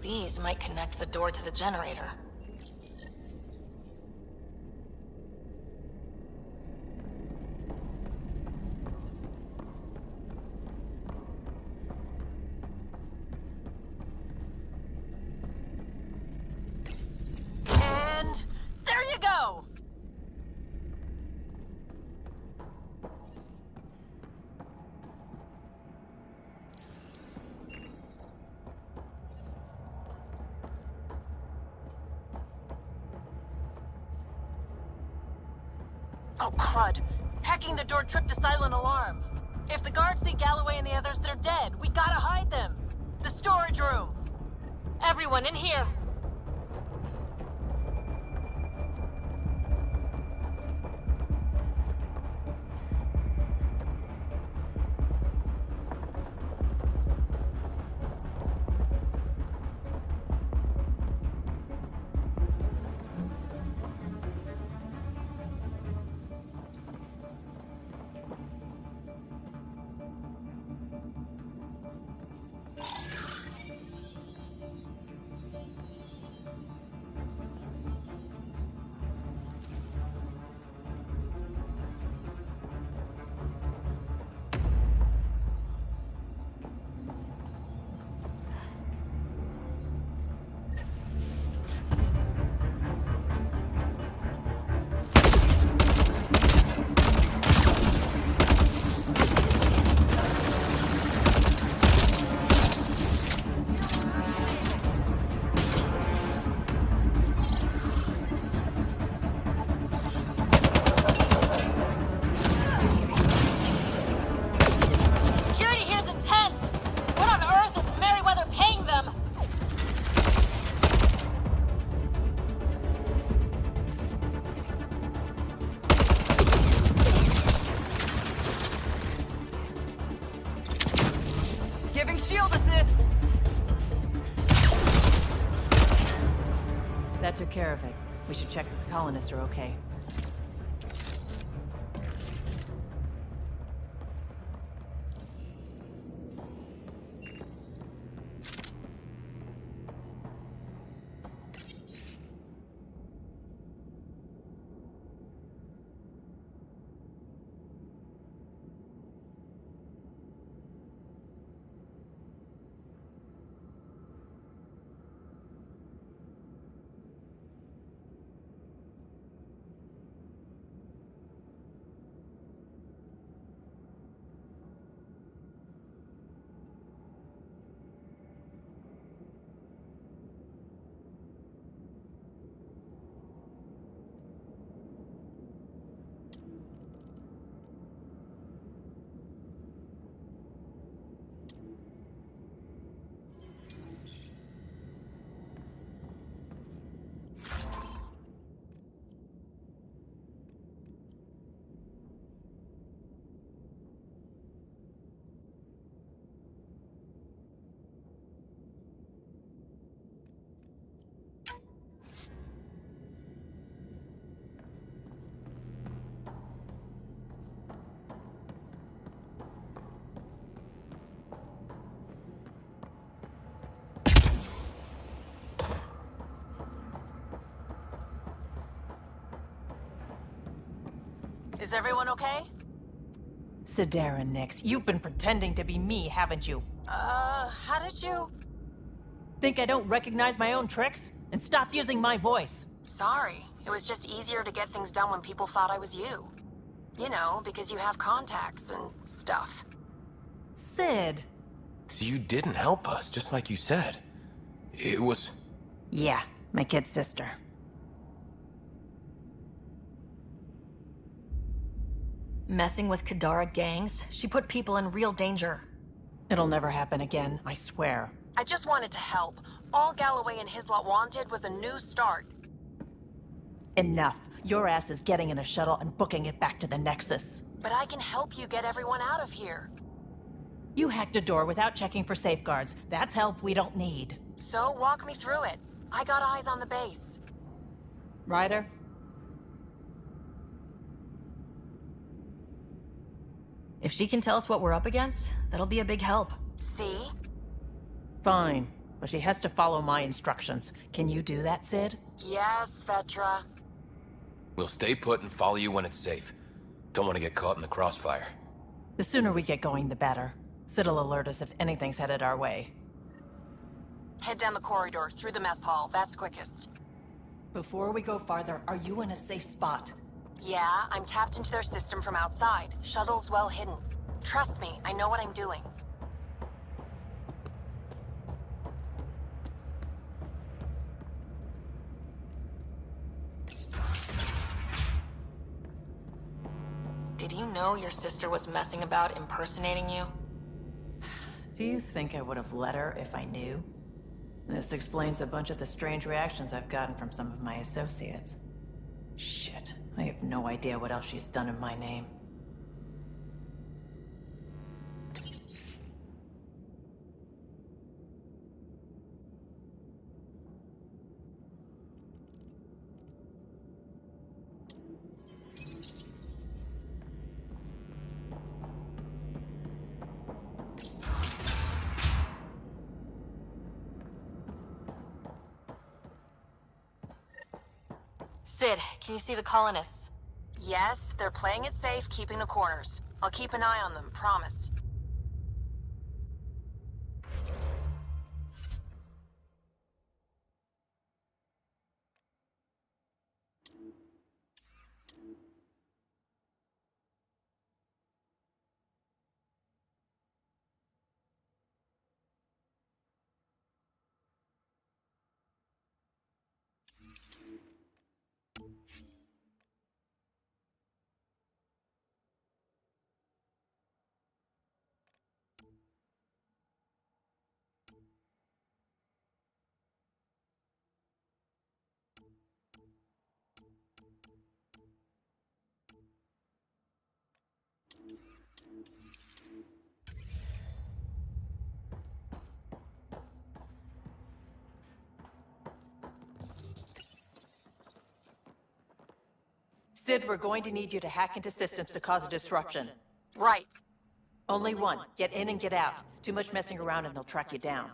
These might connect the door to the generator. And there you go! Oh, crud. Hacking the door tripped a silent alarm. If the guards see Galloway and the others, they're dead. We gotta hide them. The storage room. Everyone in here! Giving shield assist! That took care of it. We should check that the colonists are okay. Is everyone okay? Sidera, Nix, you've been pretending to be me, haven't you? How did you... Think I don't recognize my own tricks? And stop using my voice. Sorry. It was just easier to get things done when people thought I was you. You know, because you have contacts and stuff. Sid. So you didn't help us, just like you said. It was... Yeah, my kid's sister. Messing with Kadara gangs? She put people in real danger. It'll never happen again, I swear. I just wanted to help. All Galloway and his lot wanted was a new start. Enough. Your ass is getting in a shuttle and booking it back to the Nexus. But I can help you get everyone out of here. You hacked a door without checking for safeguards. That's help we don't need. So walk me through it. I got eyes on the base. Ryder? If she can tell us what we're up against, that'll be a big help. See? Fine, but she has to follow my instructions. Can you do that, Sid? Yes, Vetra. We'll stay put and follow you when it's safe. Don't want to get caught in the crossfire. The sooner we get going, the better. Sid'll alert us if anything's headed our way. Head down the corridor, through the mess hall. That's quickest. Before we go farther, are you in a safe spot? Yeah, I'm tapped into their system from outside. Shuttle's well hidden. Trust me, I know what I'm doing. Did you know your sister was messing about impersonating you? Do you think I would have let her if I knew? This explains a bunch of the strange reactions I've gotten from some of my associates. Shit, I have no idea what else she's done in my name. Sid, can you see the colonists? Yes, they're playing it safe, keeping the corners. I'll keep an eye on them, promise. Sid, we're going to need you to hack into systems to cause a disruption. Right. Only one. Get in and get out. Too much messing around and they'll track you down.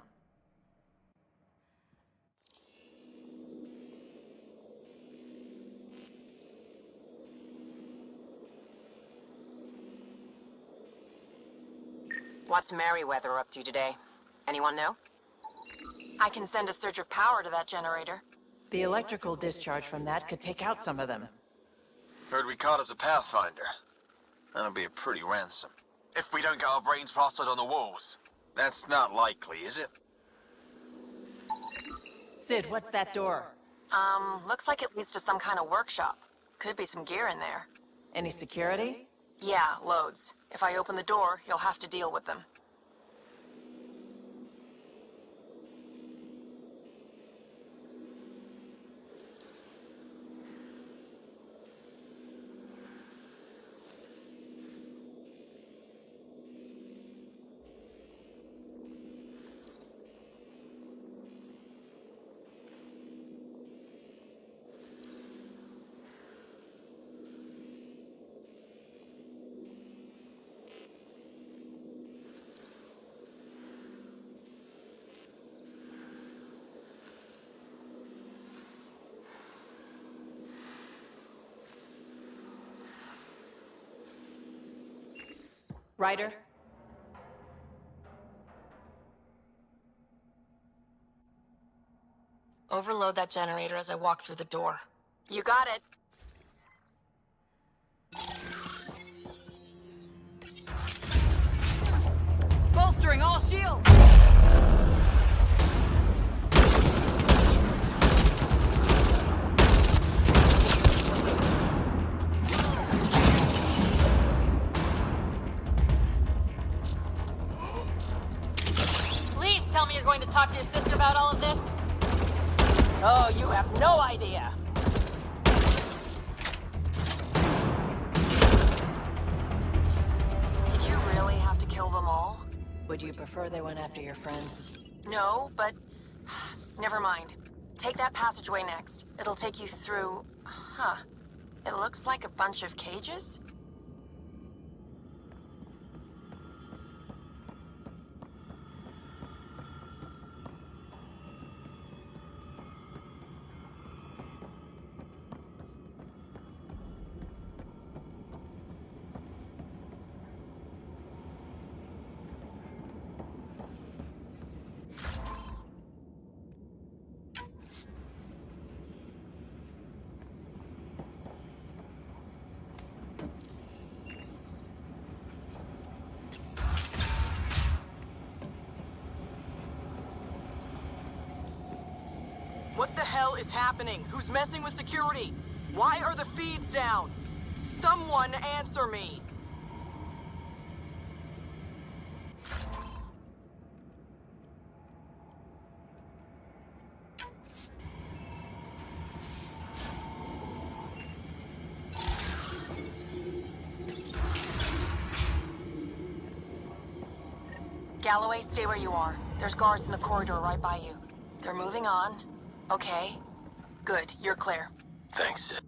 What's Merryweather up to today? Anyone know? I can send a surge of power to that generator. The electrical discharge from that could take out some of them. Heard we caught as a Pathfinder. That'll be a pretty ransom. If we don't get our brains plastered on the walls. That's not likely, is it? Sid, what's that door? Looks like it leads to some kind of workshop. Could be some gear in there. Any security? Yeah, loads. If I open the door, you'll have to deal with them. Ryder? Overload that generator as I walk through the door. You got it. Bolstering all shields! Please tell me you're going to talk to your sister about all of this. Oh, you have no idea. Did you really have to kill them all? Would you prefer they went after your friends? No, but... Never mind. Take that passageway next. It'll take you through... Huh. It looks like a bunch of cages? What the hell is happening? Who's messing with security? Why are the feeds down? Someone answer me! Galloway, stay where you are. There's guards in the corridor right by you. They're moving on. Okay. Good, you're clear. Thanks, Sid.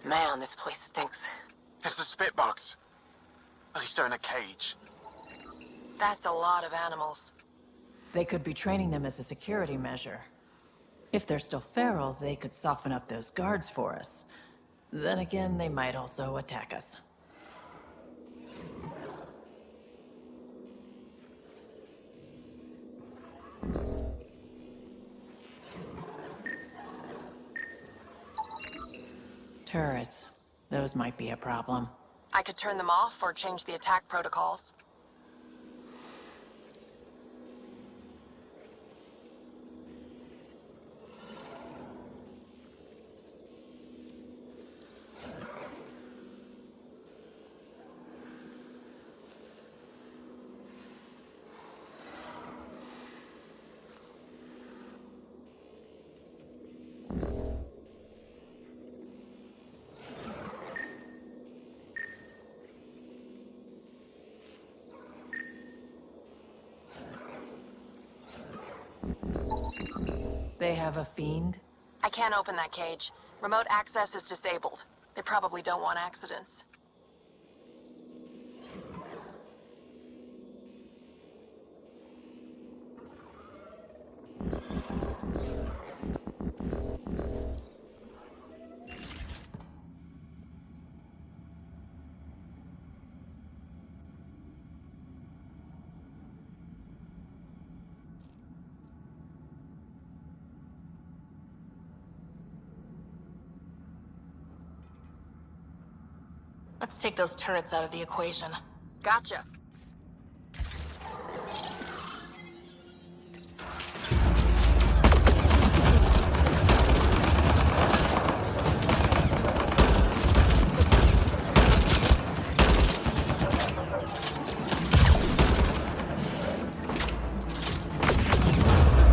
Man, this place stinks. It's the spit bugs. At least they're in a cage. That's a lot of animals. They could be training them as a security measure. If they're still feral, they could soften up those guards for us. Then again, they might also attack us. Turrets. Those might be a problem. I could turn them off or change the attack protocols. They have a fiend? I can't open that cage. Remote access is disabled. They probably don't want accidents. Let's take those turrets out of the equation. Gotcha.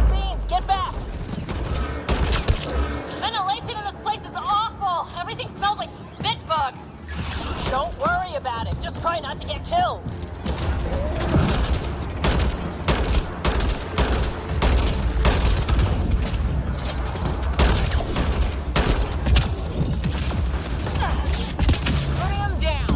Fiend, get back! Ventilation in this place is awful! Everything smells like spit bug! Don't worry about it. Just try not to get killed. Put him down.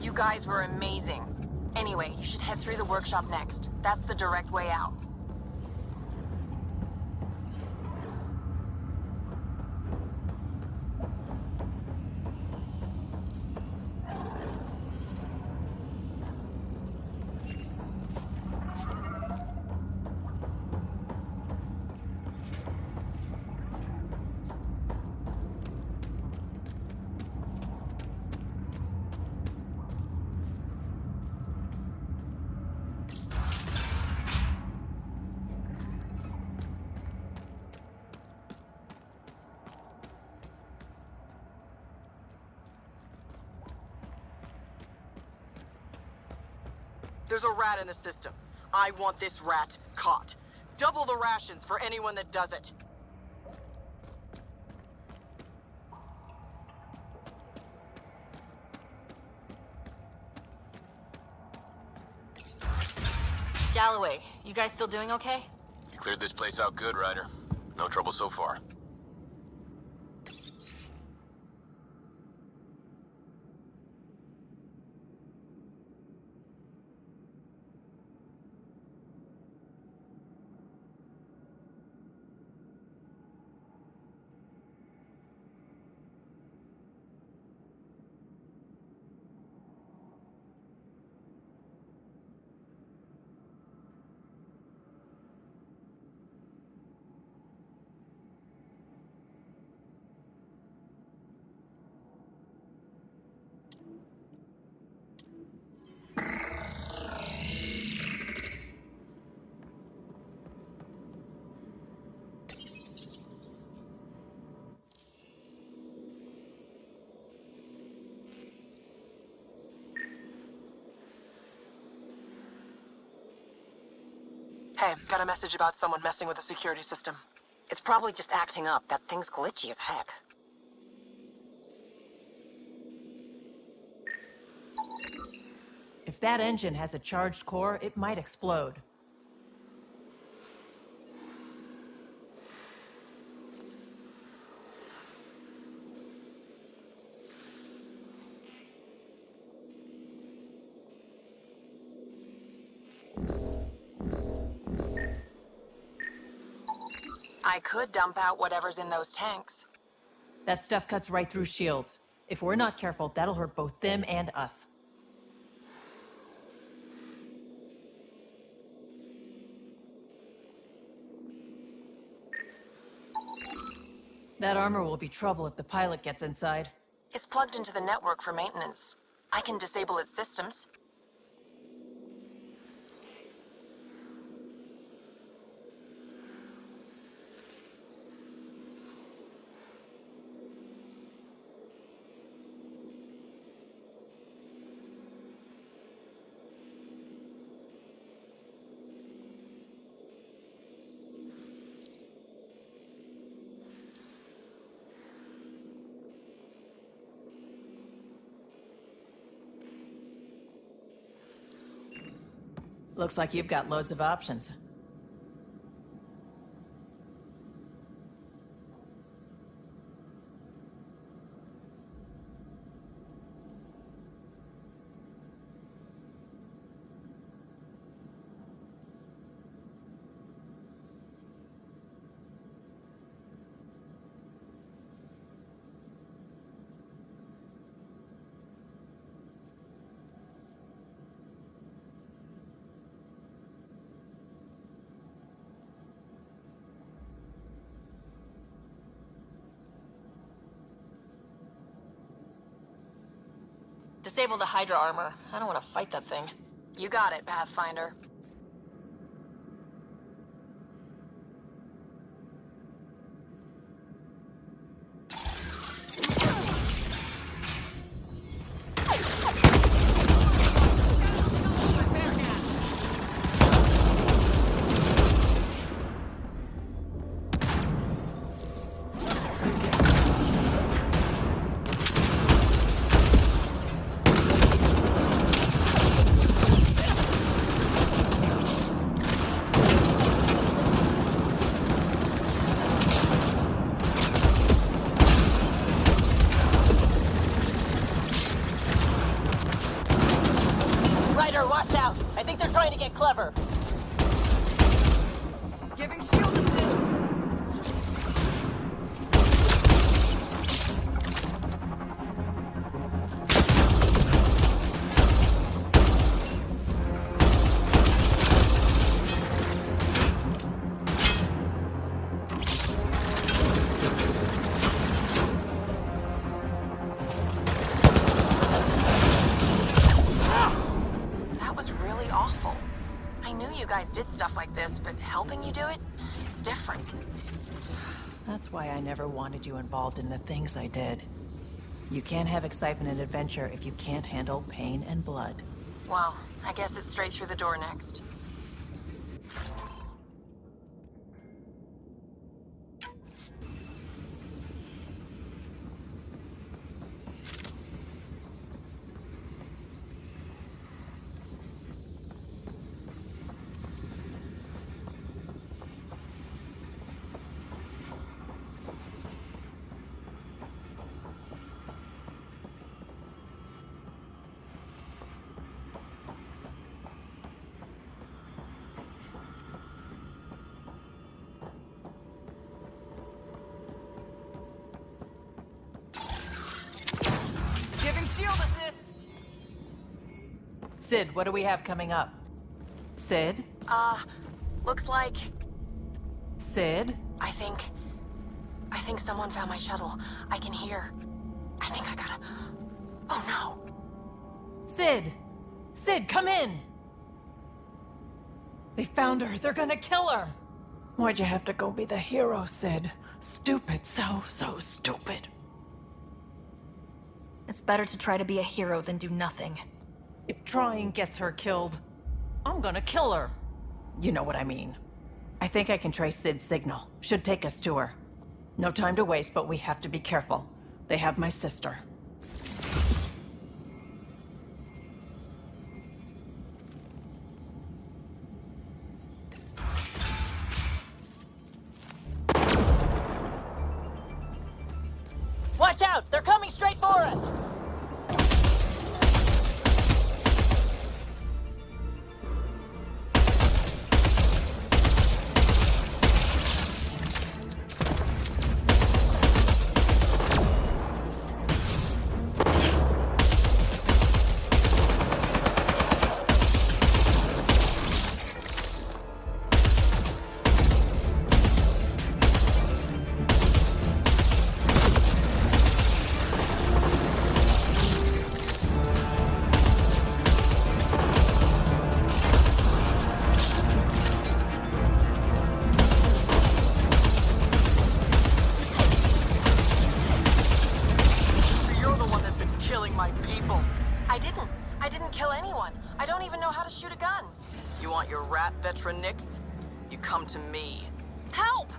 You guys were amazing. Anyway, you should head through the workshop next. That's the direct way out. There's a rat in the system. I want this rat caught. Double the rations for anyone that does it. Galloway, you guys still doing okay? You cleared this place out good, Ryder. No trouble so far. Hey, got a message about someone messing with the security system. It's probably just acting up. That thing's glitchy as heck. If that engine has a charged core, it might explode. I could dump out whatever's in those tanks. That stuff cuts right through shields. If we're not careful, that'll hurt both them and us. That armor will be trouble if the pilot gets inside. It's plugged into the network for maintenance. I can disable its systems. Looks like you've got loads of options. Disable the Hydra armor. I don't want to fight that thing. You got it, Pathfinder. Watch out! I think they're trying to get clever. Giving shield assist. Did stuff like this, but helping you do it, it's different. That's why I never wanted you involved in the things I did. You can't have excitement and adventure if you can't handle pain and blood. Well, I guess it's straight through the door next. Sid, what do we have coming up? Sid? Looks like... Sid? I think someone found my shuttle. I can hear. I think I gotta... Oh no! Sid! Sid, come in! They found her. They're gonna kill her! Why'd you have to go be the hero, Sid? Stupid. So stupid. It's better to try to be a hero than do nothing. If trying gets her killed, I'm gonna kill her. You know what I mean. I think I can trace Sid's signal. Should take us to her. No time to waste, but we have to be careful. They have my sister. Watch out! They're coming straight for us! Nix, you come to me. Help!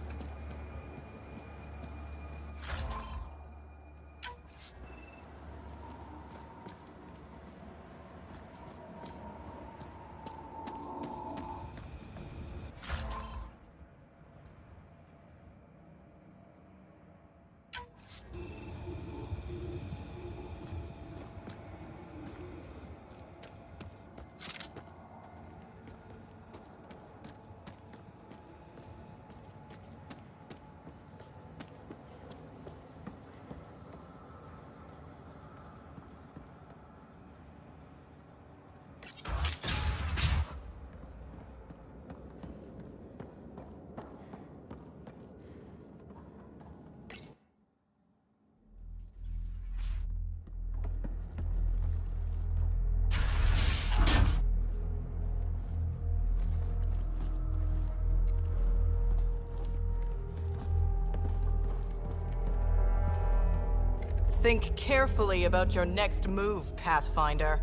Think carefully about your next move, Pathfinder.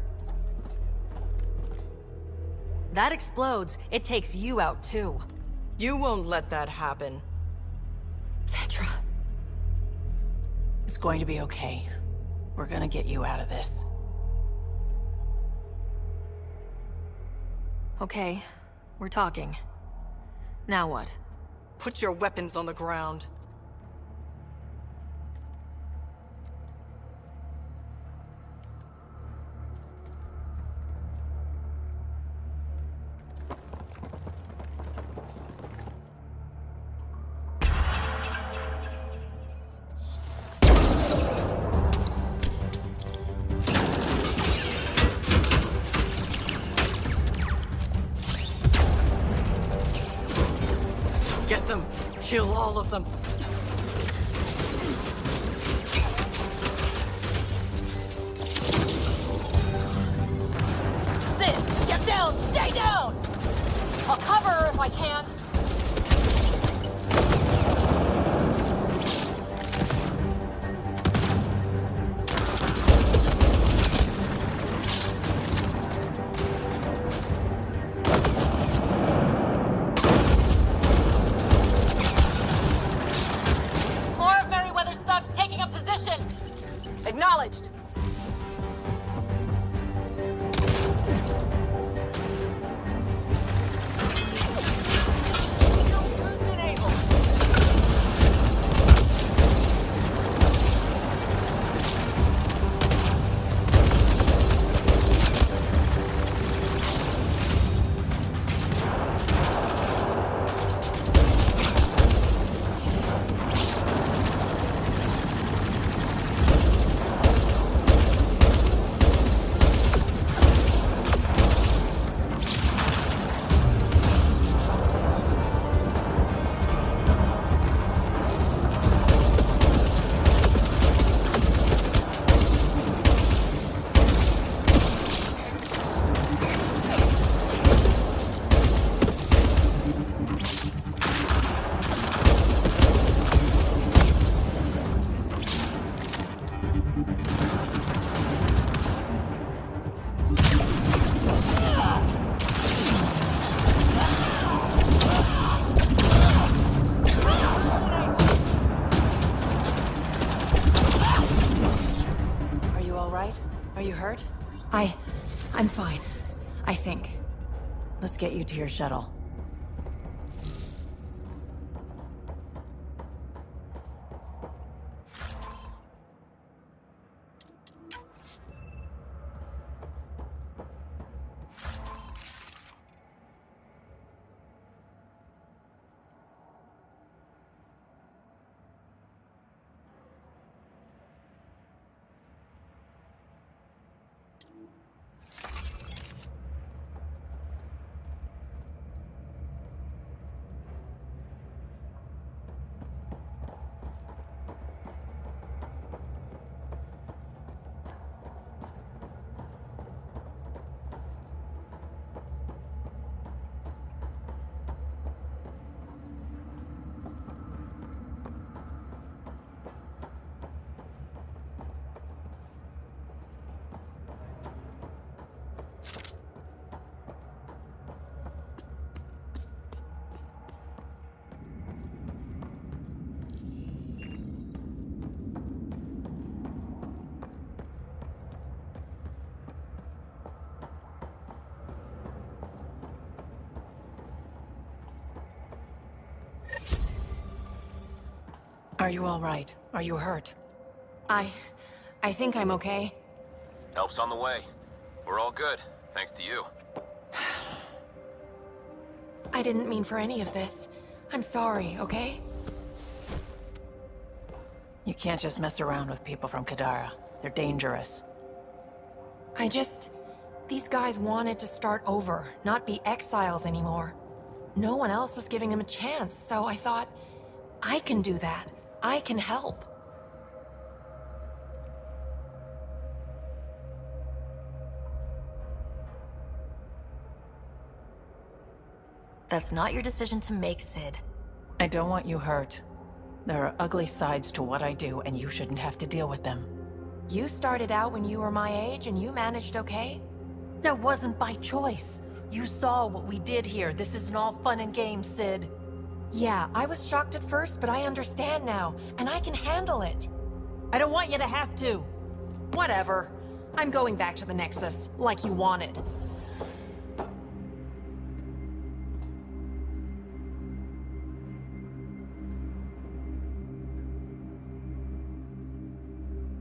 That explodes, it takes you out too. You won't let that happen. Vetra. It's going to be okay. We're gonna get you out of this. Okay, we're talking. Now what? Put your weapons on the ground. Get them! Kill all of them! Sid, get down! Stay down! I'll cover her if I can. Acknowledged. right? Are you hurt? I'm fine. I think. Let's get you to your shuttle. Are you all right? Are you hurt? I think I'm okay. Help's on the way. We're all good, thanks to you. I didn't mean for any of this. I'm sorry, okay? You can't just mess around with people from Kadara. They're dangerous. These guys wanted to start over, not be exiles anymore. No one else was giving them a chance, so I thought, I can do that. I can help. That's not your decision to make, Sid. I don't want you hurt. There are ugly sides to what I do, and you shouldn't have to deal with them. You started out when you were my age, and you managed okay? That wasn't by choice. You saw what we did here. This isn't all fun and games, Sid. Yeah, I was shocked at first, but I understand now, and I can handle it. I don't want you to have to. Whatever. I'm going back to the Nexus, like you wanted.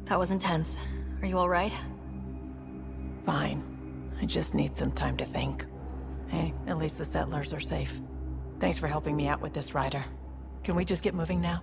That was intense. Are you all right? Fine. I just need some time to think. Hey, at least the settlers are safe. Thanks for helping me out with this, Ryder. Can we just get moving now?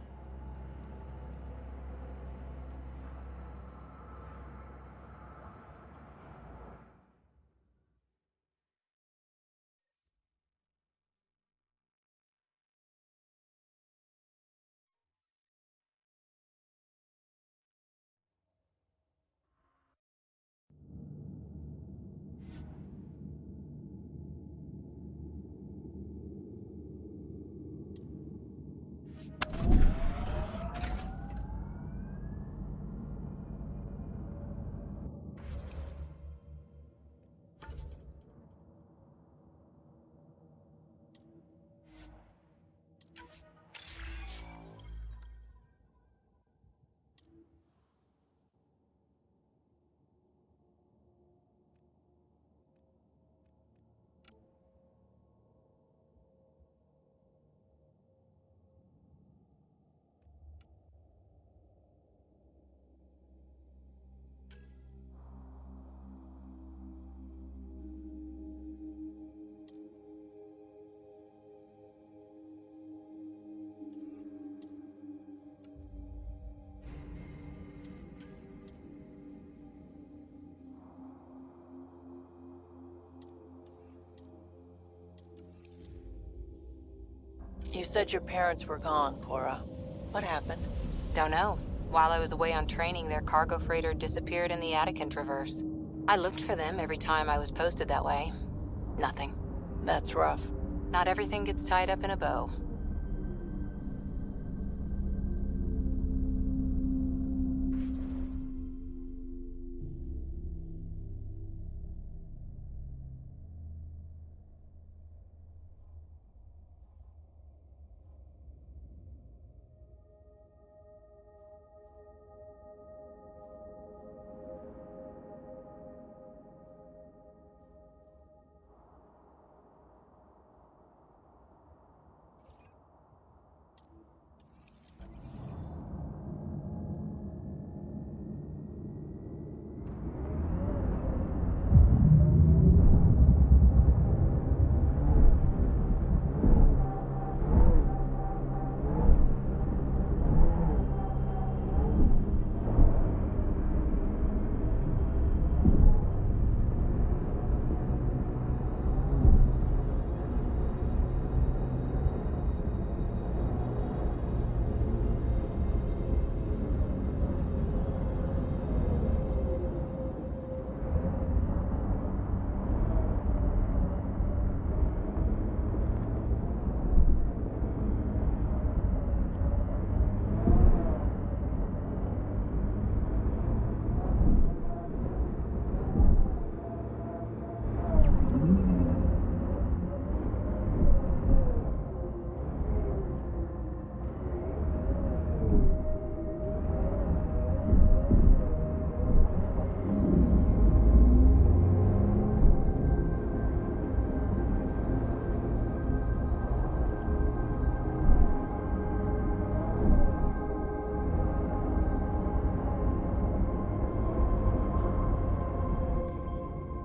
You said your parents were gone, Cora. What happened? Don't know. While I was away on training, their cargo freighter disappeared in the Attican Traverse. I looked for them every time I was posted that way. Nothing. That's rough. Not everything gets tied up in a bow.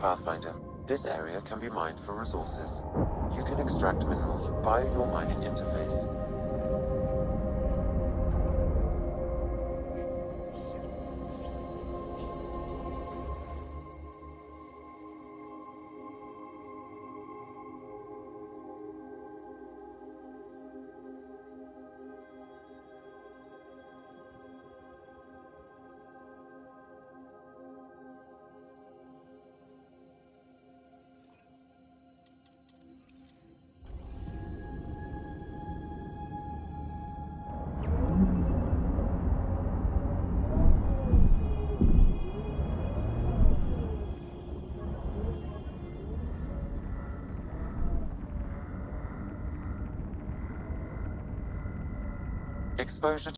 Pathfinder, this area can be mined for resources. You can extract minerals via your mining interface. Exposure